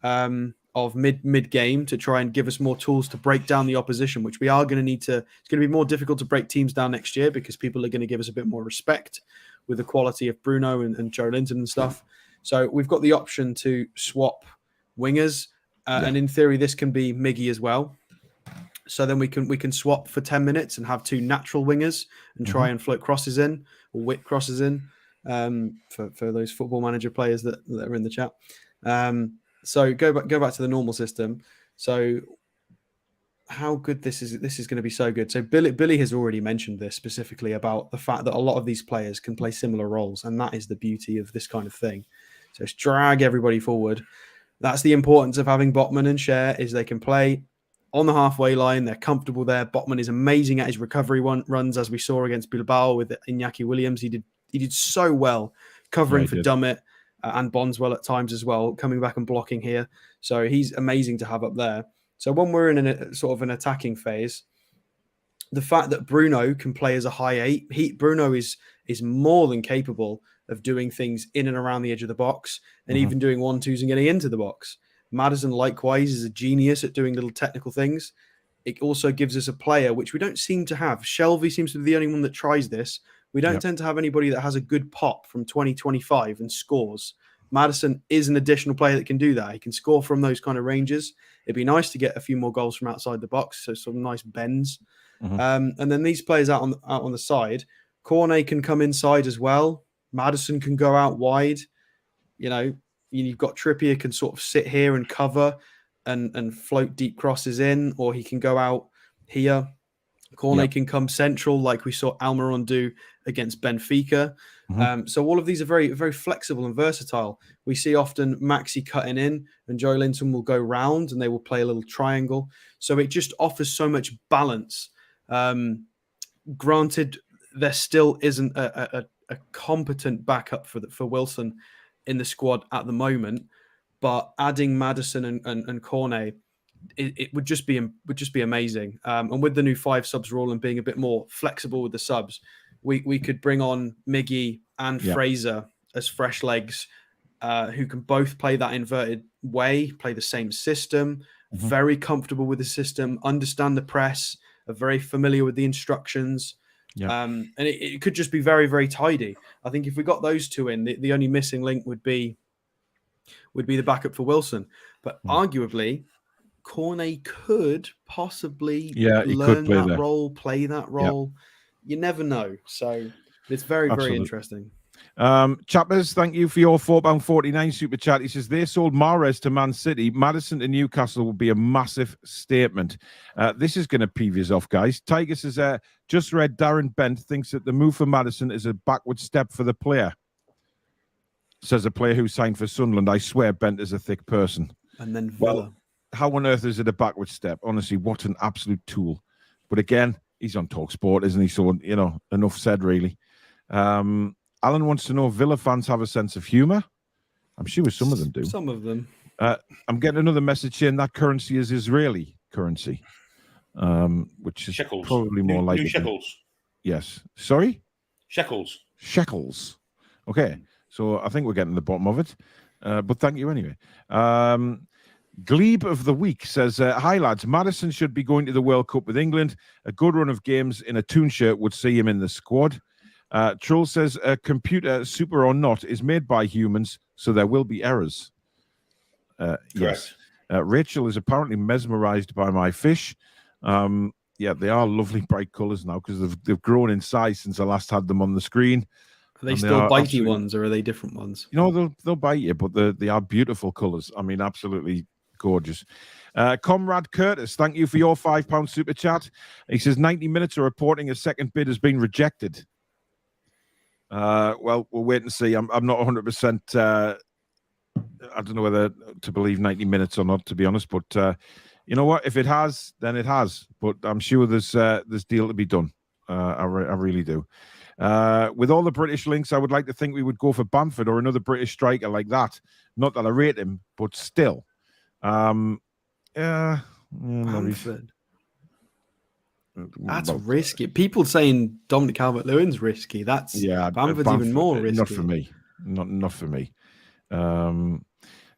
of mid game to try and give us more tools to break down the opposition, which we are going to need to. It's going to be more difficult to break teams down next year because people are going to give us a bit more respect with the quality of Bruno and Joe Linton and stuff. So we've got the option to swap wingers, and in theory, this can be Miggy as well. So then we can swap for 10 minutes and have two natural wingers and try and float crosses in or whip crosses in for those Football Manager players that are in the chat. So go back to the normal system. So how good this is going to be so good. So Billy has already mentioned this specifically about the fact that a lot of these players can play similar roles, and that is the beauty of this kind of thing. So it's drag everybody forward. That's the importance of having Botman and Cher, is they can play on the halfway line. They're comfortable there. Botman is amazing at his recovery runs, as we saw against Bilbao with Iñaki Williams. He did so well covering for Dummett and Bondswell at times as well, coming back and blocking here. So he's amazing to have up there. So when we're in a sort of an attacking phase, the fact that Bruno can play as a high eight, Bruno is more than capable of doing things in and around the edge of the box and even doing 1-2s and getting into the box. Maddison, likewise, is a genius at doing little technical things. It also gives us a player, which we don't seem to have. Shelby seems to be the only one that tries this. We don't tend to have anybody that has a good pop from 20-25 and scores. Maddison is an additional player that can do that. He can score from those kind of ranges. It'd be nice to get a few more goals from outside the box, so some nice bends. And then these players out on the side, Cornet can come inside as well. Maddison can go out wide. You've got Trippier can sort of sit here and cover and float deep crosses in, or he can go out here. Cornet can come central, like we saw Almiron do against Benfica. So all of these are very, very flexible and versatile. We see often Maxi cutting in, and Joe Linton will go round, and they will play a little triangle. So it just offers so much balance. Granted, there still isn't a competent backup for Wilson in the squad at the moment, but adding Maddison and Cornet, it would just be amazing. And with the new 5 subs rule and being a bit more flexible with the subs, we could bring on Miggy and Fraser as fresh legs, who can both play that inverted way, play the same system, very comfortable with the system, understand the press, are very familiar with the instructions. And it could just be very, very tidy. I think if we got those two in, the only missing link would be the backup for Wilson. But arguably, Cornet could possibly learn that role, play that role. You never know. So it's very, very interesting. Chappers, thank you for your £4.49 super chat. He says they sold Mahrez to Man City. Maddison to Newcastle will be a massive statement. This is going to peeve us off, guys. Tiger says, just read Darren Bent thinks that the move for Maddison is a backward step for the player. Says a player who signed for Sunderland. I swear Bent is a thick person. And then Villa. Well, how on earth is it a backward step? Honestly, what an absolute tool. But again, he's on TalkSport, isn't he? So, enough said, really. Alan wants to know if Villa fans have a sense of humour. I'm sure some of them do. Some of them. I'm getting another message saying that currency is Israeli currency, which is shekels. Probably more likely. New shekels. Yes. Sorry? Shekels. Shekels. Okay. So I think we're getting to the bottom of it. But thank you anyway. Glebe of the Week says, hi lads, Maddison should be going to the World Cup with England. A good run of games in a Toon shirt would see him in the squad. Troll says, a computer, super or not, is made by humans, so there will be errors. Yes. Rachel is apparently mesmerized by my fish. Yeah, they are lovely bright colours now because they've grown in size since I last had them on the screen. Are they And still are bitey absolutely- ones, or are they different ones? You know, they'll bite you, but they are beautiful colours. I mean, absolutely gorgeous. Comrade Curtis, thank you for your £5 super chat. He says 90 minutes are reporting a second bid has been rejected. Well, we'll wait and see. I'm not 100%. I don't know whether to believe 90 minutes or not, to be honest. But you know what? If it has, then it has. But I'm sure there's deal to be done. I really do. With all the British links, I would like to think we would go for Bamford or another British striker like that. Not that I rate him, but still. Yeah, Bamford. That's well, risky. People saying Dominic Calvert-Lewin's risky. That's Bamford's even more risky. Not for me. Not for me.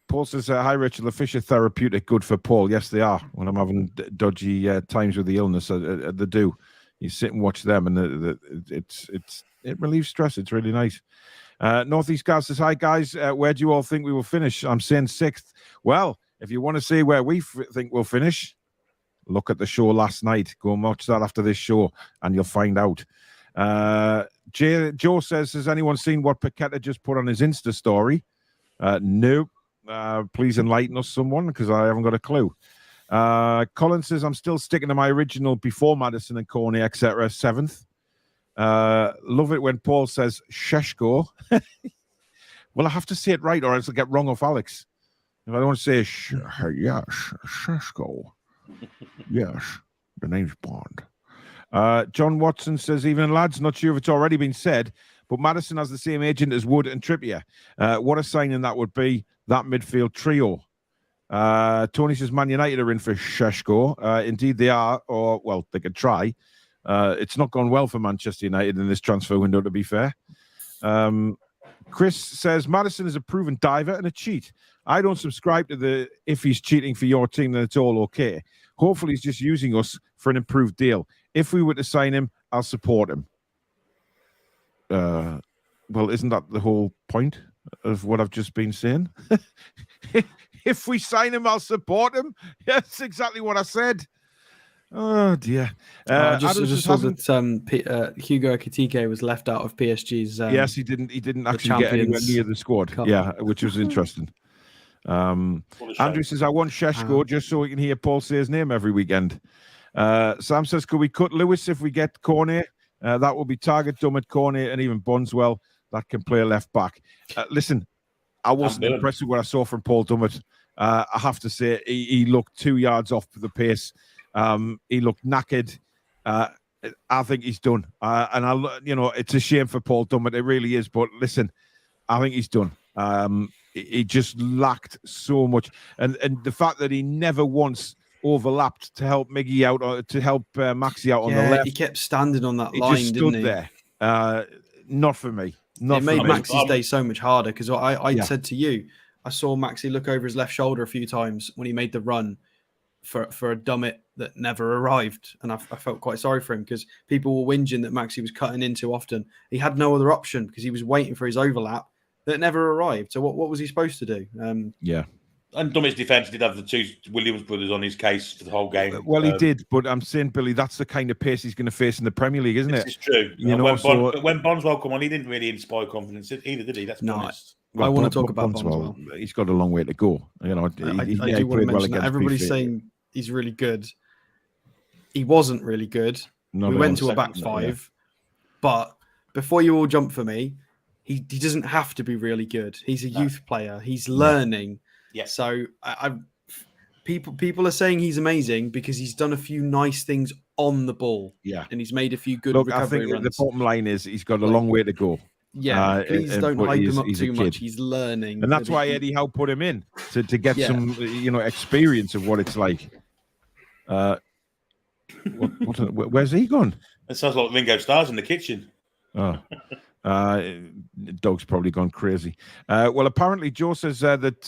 Paul says, "Hi, Rachel. The fish are therapeutic, good for Paul. Yes, they are. When I'm having dodgy times with the illness, they do. You sit and watch them, and it relieves stress. It's really nice." Northeast Guy says, "Hi, guys. Where do you all think we will finish?" I'm saying 6th. Well, if you want to see where we think we'll finish, look at the show last night. Go and watch that after this show, and you'll find out. Joe says, "Has anyone seen what Paqueta just put on his Insta story?" No. Please enlighten us, someone, because I haven't got a clue. Colin says, "I'm still sticking to my original before Maddison and Cornet, etc. 7th. Love it when Paul says Sheshko. Well, I have to say it right, or else I'll get wrong off Alex. If I don't say yes, Sheshko. Yes, the name's Bond." John Watson says, "Evening, lads. Not sure if it's already been said, but Maddison has the same agent as Wood and Trippier. What a signing that would be, that midfield trio." Tony says, "Man United are in for Sheshko." Indeed they are, or, well, they could try. It's not gone well for Manchester United in this transfer window, to be fair. Chris says, "Maddison is a proven diver and a cheat. I don't subscribe to the if he's cheating for your team, then it's all okay. Hopefully he's just using us for an improved deal. If we were to sign him, I'll support him." Well, isn't that the whole point of what I've just been saying? If we sign him, I'll support him. That's exactly what I said. Oh dear. I just saw that Hugo Ekitike was left out of PSG's. Yes, he didn't actually get anywhere near the squad. Cup. Yeah, which was interesting. Andrew says, "I want Sheshko just so we can hear Paul say his name every weekend." Sam says, "Could we cut Lewis if we get Cornet? That will be Target, Dummett, Cornet, and even Bondswell that can play left back." Listen, I wasn't impressed with what I saw from Paul Dummett. I have to say, he looked 2 yards off the pace. He looked knackered. I think he's done. And it's a shame for Paul Dummett. It really is. But listen, I think he's done. He just lacked so much, and the fact that he never once overlapped to help Miggy out or to help Maxi out on the left. He kept standing on that He line, just stood didn't he? there. Not for me. It made for me. Maxi's day so much harder because I said to you, I saw Maxi look over his left shoulder a few times when he made the run for a Dummett that never arrived, and I felt quite sorry for him because people were whinging that Maxi was cutting in too often. He had no other option because he was waiting for his overlap that never arrived. So what was he supposed to do? Yeah. And Dummett's defence did have the two Williams brothers on his case for the whole game. Well, he did, but I'm saying, Billy, that's the kind of pace he's going to face in the Premier League, isn't it? It's true. When Bondswell come on, he didn't really inspire confidence either, did he? That's honest. I want to talk about Bondswell. He's got a long way to go. You know, I do want to mention that. Everybody's saying he's really good. He wasn't really good. We went to a back five, but before you all jump for me, he doesn't have to be really good. He's a youth player. He's learning. Yeah. So people are saying he's amazing because he's done a few nice things on the ball. Yeah. And he's made a few good recovery recovery runs. The bottom line is he's got a long way to go. Yeah, please don't hype him up too much. He's learning. And that's why Eddie Howe put him in to get some experience of what it's like. Where's he gone? It sounds like Ringo Starr's in the kitchen. Oh. Dog's probably gone crazy. Well, apparently Joe says that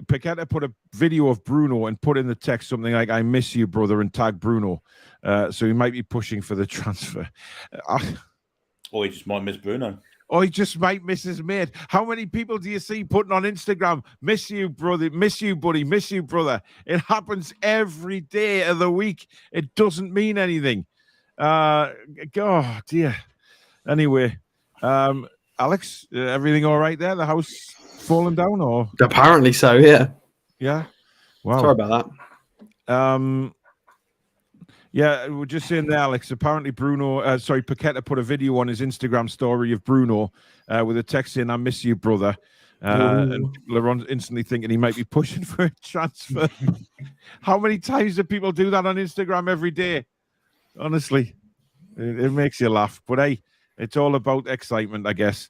Paqueta put a video of Bruno and put in the text something like, "I miss you, brother," and tag Bruno. So he might be pushing for the transfer. Or he just might miss Bruno. or he just might miss his mate. How many people do you see putting on Instagram, miss you, brother, miss you, buddy, miss you, brother? It happens every day of the week. It doesn't mean anything. Oh, dear. Anyway, Alex, everything all right there? The house falling down, or? Apparently so, yeah. Yeah. Wow. Sorry about that. Yeah, we're just saying there, Alex. Apparently, Paqueta put a video on his Instagram story of Bruno with a text saying, "I miss you, brother." And people are instantly thinking he might be pushing for a transfer. How many times do people do that on Instagram every day? Honestly, it makes you laugh. But hey, it's all about excitement, I guess.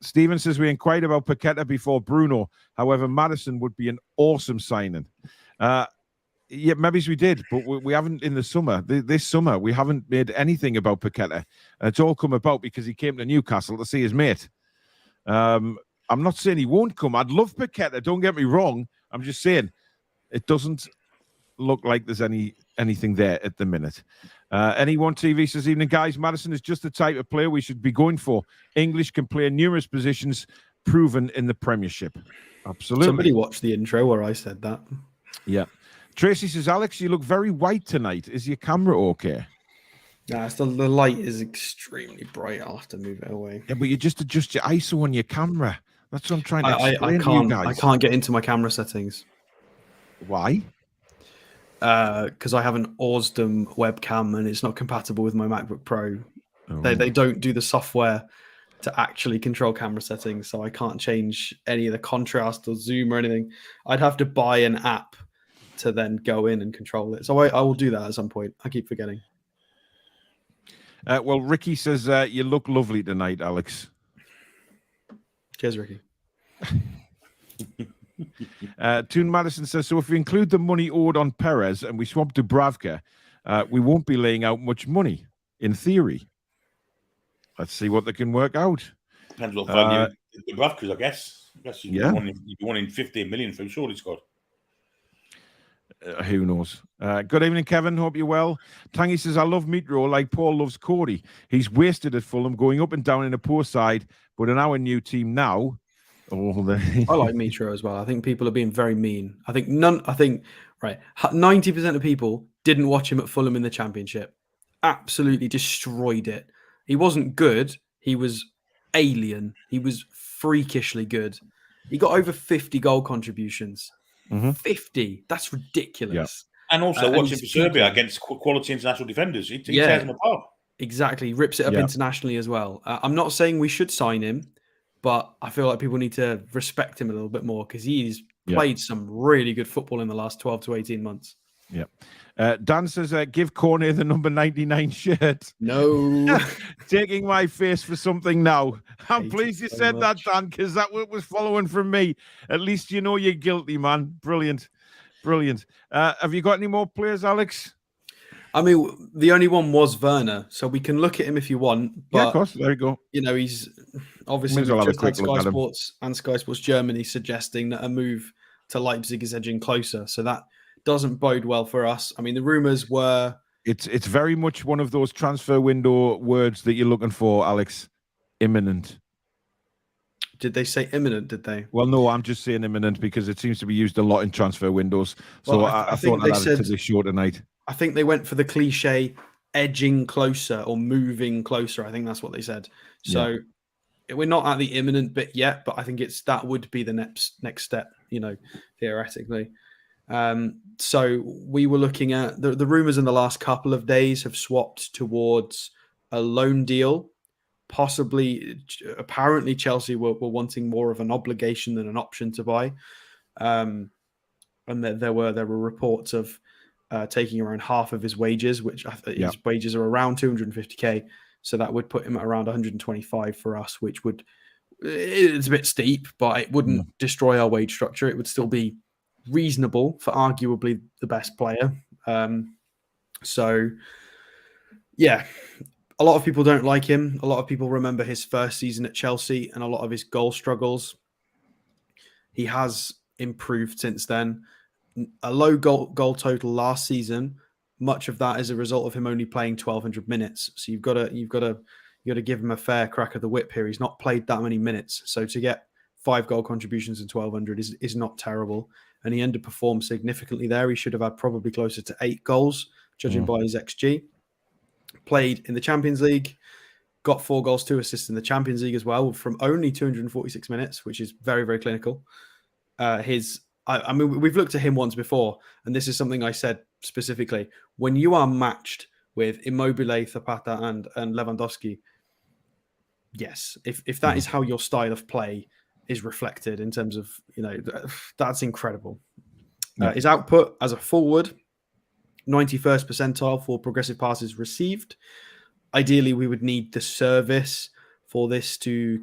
Stephen says we inquired about Paqueta before Bruno. However, Maddison would be an awesome signing. Yeah, maybe we did, but we haven't in the summer. This summer, we haven't made anything about Paqueta. It's all come about because he came to Newcastle to see his mate. I'm not saying he won't come. I'd love Paqueta. Don't get me wrong. I'm just saying it doesn't look like there's anything there at the minute. Anyone TV says, evening, guys. Maddison is just the type of player we should be going for. English can play in numerous positions, proven in the Premiership. Absolutely. Somebody watched the intro where I said that. Yeah. Tracy says, Alex, you look very white tonight. Is your camera okay? Nah, the light is extremely bright. I'll have to move it away. Yeah, but you just adjust your ISO on your camera. That's what I'm trying to explain to you guys. I can't get into my camera settings. Why? Because I have an Ausdom webcam and it's not compatible with my MacBook Pro. Oh. They don't do the software to actually control camera settings, so I can't change any of the contrast or zoom or anything. I'd have to buy an app to then go in and control it. So I will do that at some point. I keep forgetting. Well, Ricky says you look lovely tonight, Alex. Cheers, Ricky. Toon Maddison says, so if we include the money owed on Perez and we swap Dubravka, we won't be laying out much money, in theory. Let's see what they can work out. Depends what value Dubravka's, I guess. Yeah. You'd be wanting 15 million for him, surely, Scott. Who knows? Good evening, Kevin. Hope you're well. Tangy says, I love Mitro like Paul loves Cody. He's wasted at Fulham, going up and down in a poor side, but in our new team now. I like Mitro as well. I think people are being very mean. I think 90% of people didn't watch him at Fulham in the Championship. Absolutely destroyed it. He wasn't good. He was alien. He was freakishly good. He got over 50 goal contributions. 50. That's ridiculous. Yeah. And also watching for Serbia against quality international defenders. He tears them apart. Exactly. He rips it up internationally as well. I'm not saying we should sign him, but I feel like people need to respect him a little bit more because he's played some really good football in the last 12 to 18 months. Yeah. Dan says, give Cornet the number 99 shirt. No. Taking my face for something now. I'm pleased you said that, Dan, because that was following from me. At least you know you're guilty, man. Brilliant. Brilliant. Have you got any more players, Alex? I mean, the only one was Werner, so we can look at him if you want. But, yeah, of course. There you go. You know, he's obviously just like Sky Sports and Sky Sports Germany suggesting that a move to Leipzig is edging closer. So that doesn't bode well for us. I mean, the rumours were... It's very much one of those transfer window words that you're looking for, Alex. Imminent. Did they say imminent, did they? Well, no, I'm just saying imminent because it seems to be used a lot in transfer windows. So well, I thought I'd add it to the show tonight. I think they went for the cliche edging closer or moving closer. I think that's what they said. So we're not at the imminent bit yet, but I think that would be the next step, you know, theoretically. So we were looking at the rumors in the last couple of days have swapped towards a loan deal. Possibly, apparently Chelsea were wanting more of an obligation than an option to buy. And there were reports of taking around half of his wages, which his wages are around 250k. So that would put him at around 125 for us, which it's a bit steep, but it wouldn't destroy our wage structure. It would still be reasonable for arguably the best player. So, yeah, a lot of people don't like him. A lot of people remember his first season at Chelsea and a lot of his goal struggles. He has improved since then. A low goal total last season. Much of that is a result of him only playing 1,200 minutes. So you've got to you got to give him a fair crack of the whip here. He's not played that many minutes. So to get 5 goal contributions and 1,200 is not terrible. And he underperformed significantly there. He should have had probably closer to 8 goals, judging by his XG. Played in the Champions League, got 4 goals, 2 assists in the Champions League as well from only 246 minutes, which is very, very clinical. I mean, we've looked at him once before, and this is something I said specifically. When you are matched with Immobile, Zapata, and Lewandowski, yes, if that is how your style of play is reflected in terms of, that's incredible. His output as a forward, 91st percentile for progressive passes received. Ideally, we would need the service for this to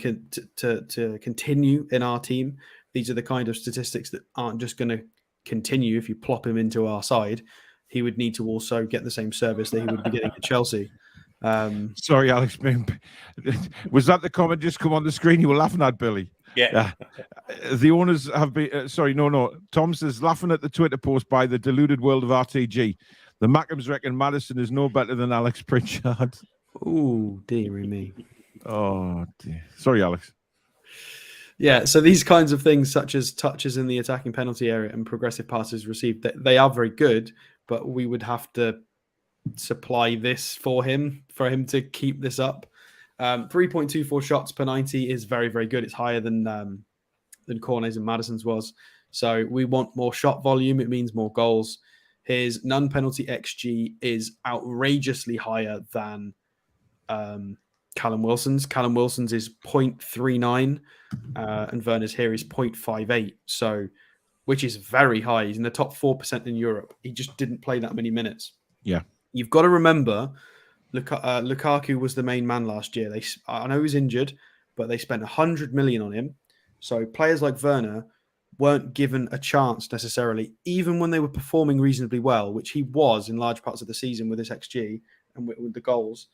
continue in our team. These are the kind of statistics that aren't just going to continue if you plop him into our side. He would need to also get the same service that he would be getting at Chelsea. Sorry, Alex. Was that the comment just come on the screen you were laughing at, Billy? Yeah. The owners have been... no. Tom says, laughing at the Twitter post by the deluded world of RTG. The Mackhams reckon Maddison is no better than Alex Pritchard. Oh, dearie me. Oh, dear. Sorry, Alex. Yeah, so these kinds of things, such as touches in the attacking penalty area and progressive passes received, they are very good, but we would have to supply this for him to keep this up. 3.24 shots per 90 is very, very good. It's higher than Cornet's and Maddison's was. So we want more shot volume. It means more goals. His non-penalty XG is outrageously higher than Callum Wilson's. Callum Wilson's is 0.39 and Werner's here is 0.58. So, which is very high. He's in the top 4% in Europe. He just didn't play that many minutes. Yeah. You've got to remember, Lukaku was the main man last year. I know he was injured, but they spent 100 million on him. So players like Werner weren't given a chance necessarily, even when they were performing reasonably well, which he was in large parts of the season with his XG and with the goals.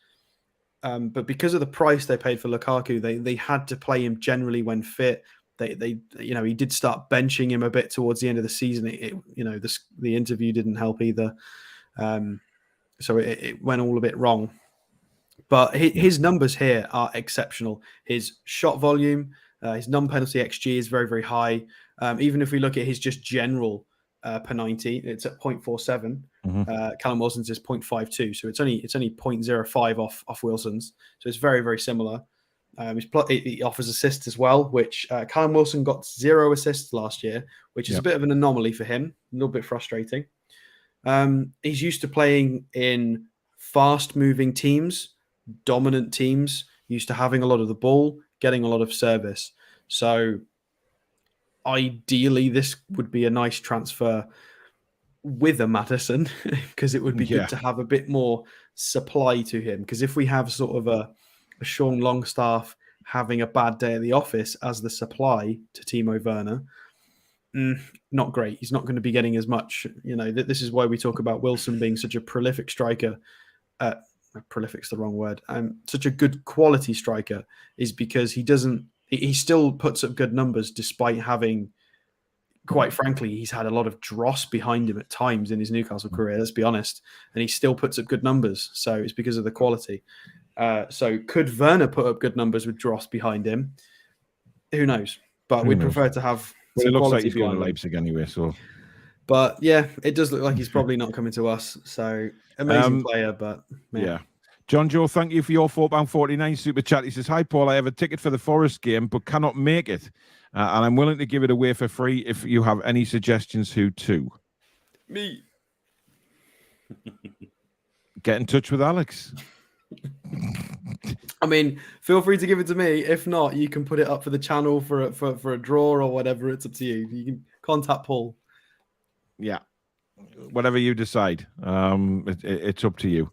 But because of the price they paid for Lukaku, they had to play him generally when fit. He did start benching him a bit towards the end of the season. The interview didn't help either. So it went all a bit wrong. But his numbers here are exceptional. His shot volume, his non-penalty XG is very, very high. Even if we look at his just general per 90, it's at 0.47. Callum Wilson's is 0.52. So it's only 0.05 off Wilson's. So it's very, very similar. He offers assists as well, which Callum Wilson got 0 assists last year, which is a bit of an anomaly for him. A little bit frustrating. He's used to playing in fast-moving teams, dominant teams, used to having a lot of the ball, getting a lot of service. So ideally, this would be a nice transfer with a Maddison because it would be good to have a bit more supply to him. Because if we have sort of a Sean Longstaff having a bad day at the office as the supply to Timo Werner, not great. He's not going to be getting as much. This is why we talk about Wilson being such a prolific striker. Prolific's the wrong word. Such a good quality striker is because he still puts up good numbers despite having, quite frankly, he's had a lot of dross behind him at times in his Newcastle career, let's be honest. And he still puts up good numbers. So it's because of the quality. So could Werner put up good numbers with dross behind him? Who knows? But we'd prefer to have... Well, it looks like he's going to Leipzig anyway, so... But yeah, it does look like he's probably not coming to us. So amazing player, but... Man. Yeah. John Joe, thank you for your £4.49 super chat. He says, hi, Paul, I have a ticket for the Forest game, but cannot make it. And I'm willing to give it away for free if you have any suggestions who to. Me. Get in touch with Alex. I mean, feel free to give it to me. If not, you can put it up for the channel for a draw or whatever. It's up to you. You can contact Paul. Yeah. Whatever you decide. It's up to you.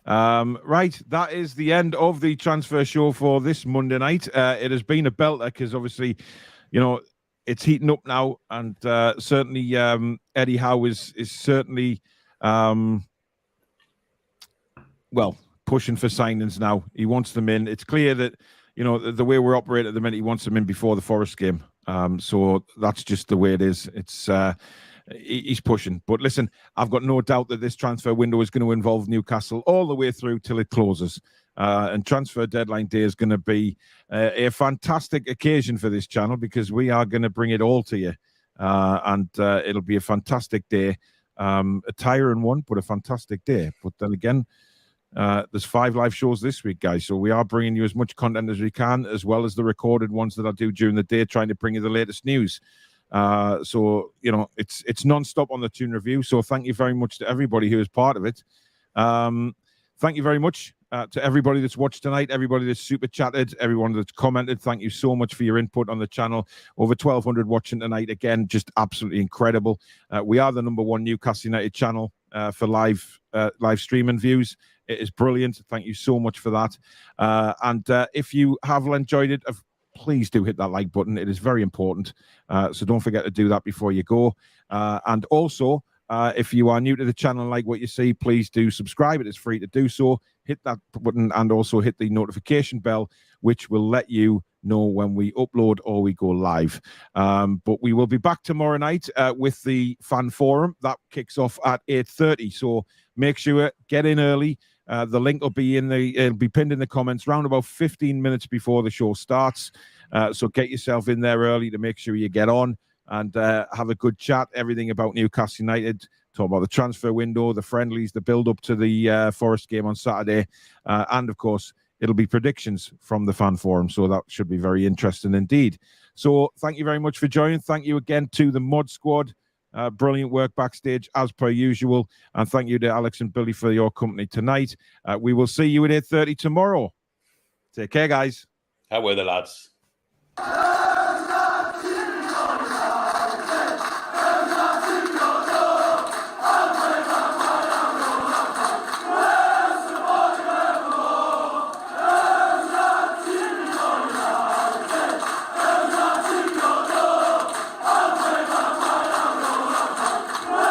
Right, that is the end of the transfer show for this Monday night. It has been a belter because obviously, it's heating up now, and certainly Eddie Howe is certainly pushing for signings now. He wants them in. It's clear that the way we're operating at the minute, he wants them in before the Forest game. So that's just the way it is. It's he's pushing. But listen, I've got no doubt that this transfer window is going to involve Newcastle all the way through till it closes. And transfer deadline day is going to be a fantastic occasion for this channel because we are going to bring it all to you. And it'll be a fantastic day. A tiring one, but a fantastic day. But then again, there's 5 live shows this week, guys. So we are bringing you as much content as we can, as well as the recorded ones that I do during the day, trying to bring you the latest news. So, you know, it's non-stop on the Toon Review. So thank you very much to everybody who is part of it. Thank you very much to everybody that's watched tonight, everybody that's super chatted, everyone that's commented. Thank you so much for your input on the channel. Over 1,200 watching tonight. Again, just absolutely incredible. We are the #1 Newcastle United channel for live streaming views. It is brilliant. Thank you so much for that. And if you have enjoyed it, please do hit that like button. It is very important. So don't forget to do that before you go. And also, if you are new to the channel and like what you see, please do subscribe. It is free to do so. Hit that button and also hit the notification bell, which will let you know when we upload or we go live. But we will be back tomorrow night with the fan forum. That kicks off at 8:30. So make sure get in early. The link will be it'll be pinned in the comments round about 15 minutes before the show starts. So get yourself in there early to make sure you get on and have a good chat. Everything about Newcastle United. Talk about the transfer window, the friendlies, the build up to the Forest game on Saturday, and of course it'll be predictions from the fan forum. So that should be very interesting indeed. So thank you very much for joining. Thank you again to the Mod Squad. Brilliant work backstage as per usual. And thank you to Alex and Billy for your company tonight. We will see you at 8:30 tomorrow. Take care, guys. How were the lads?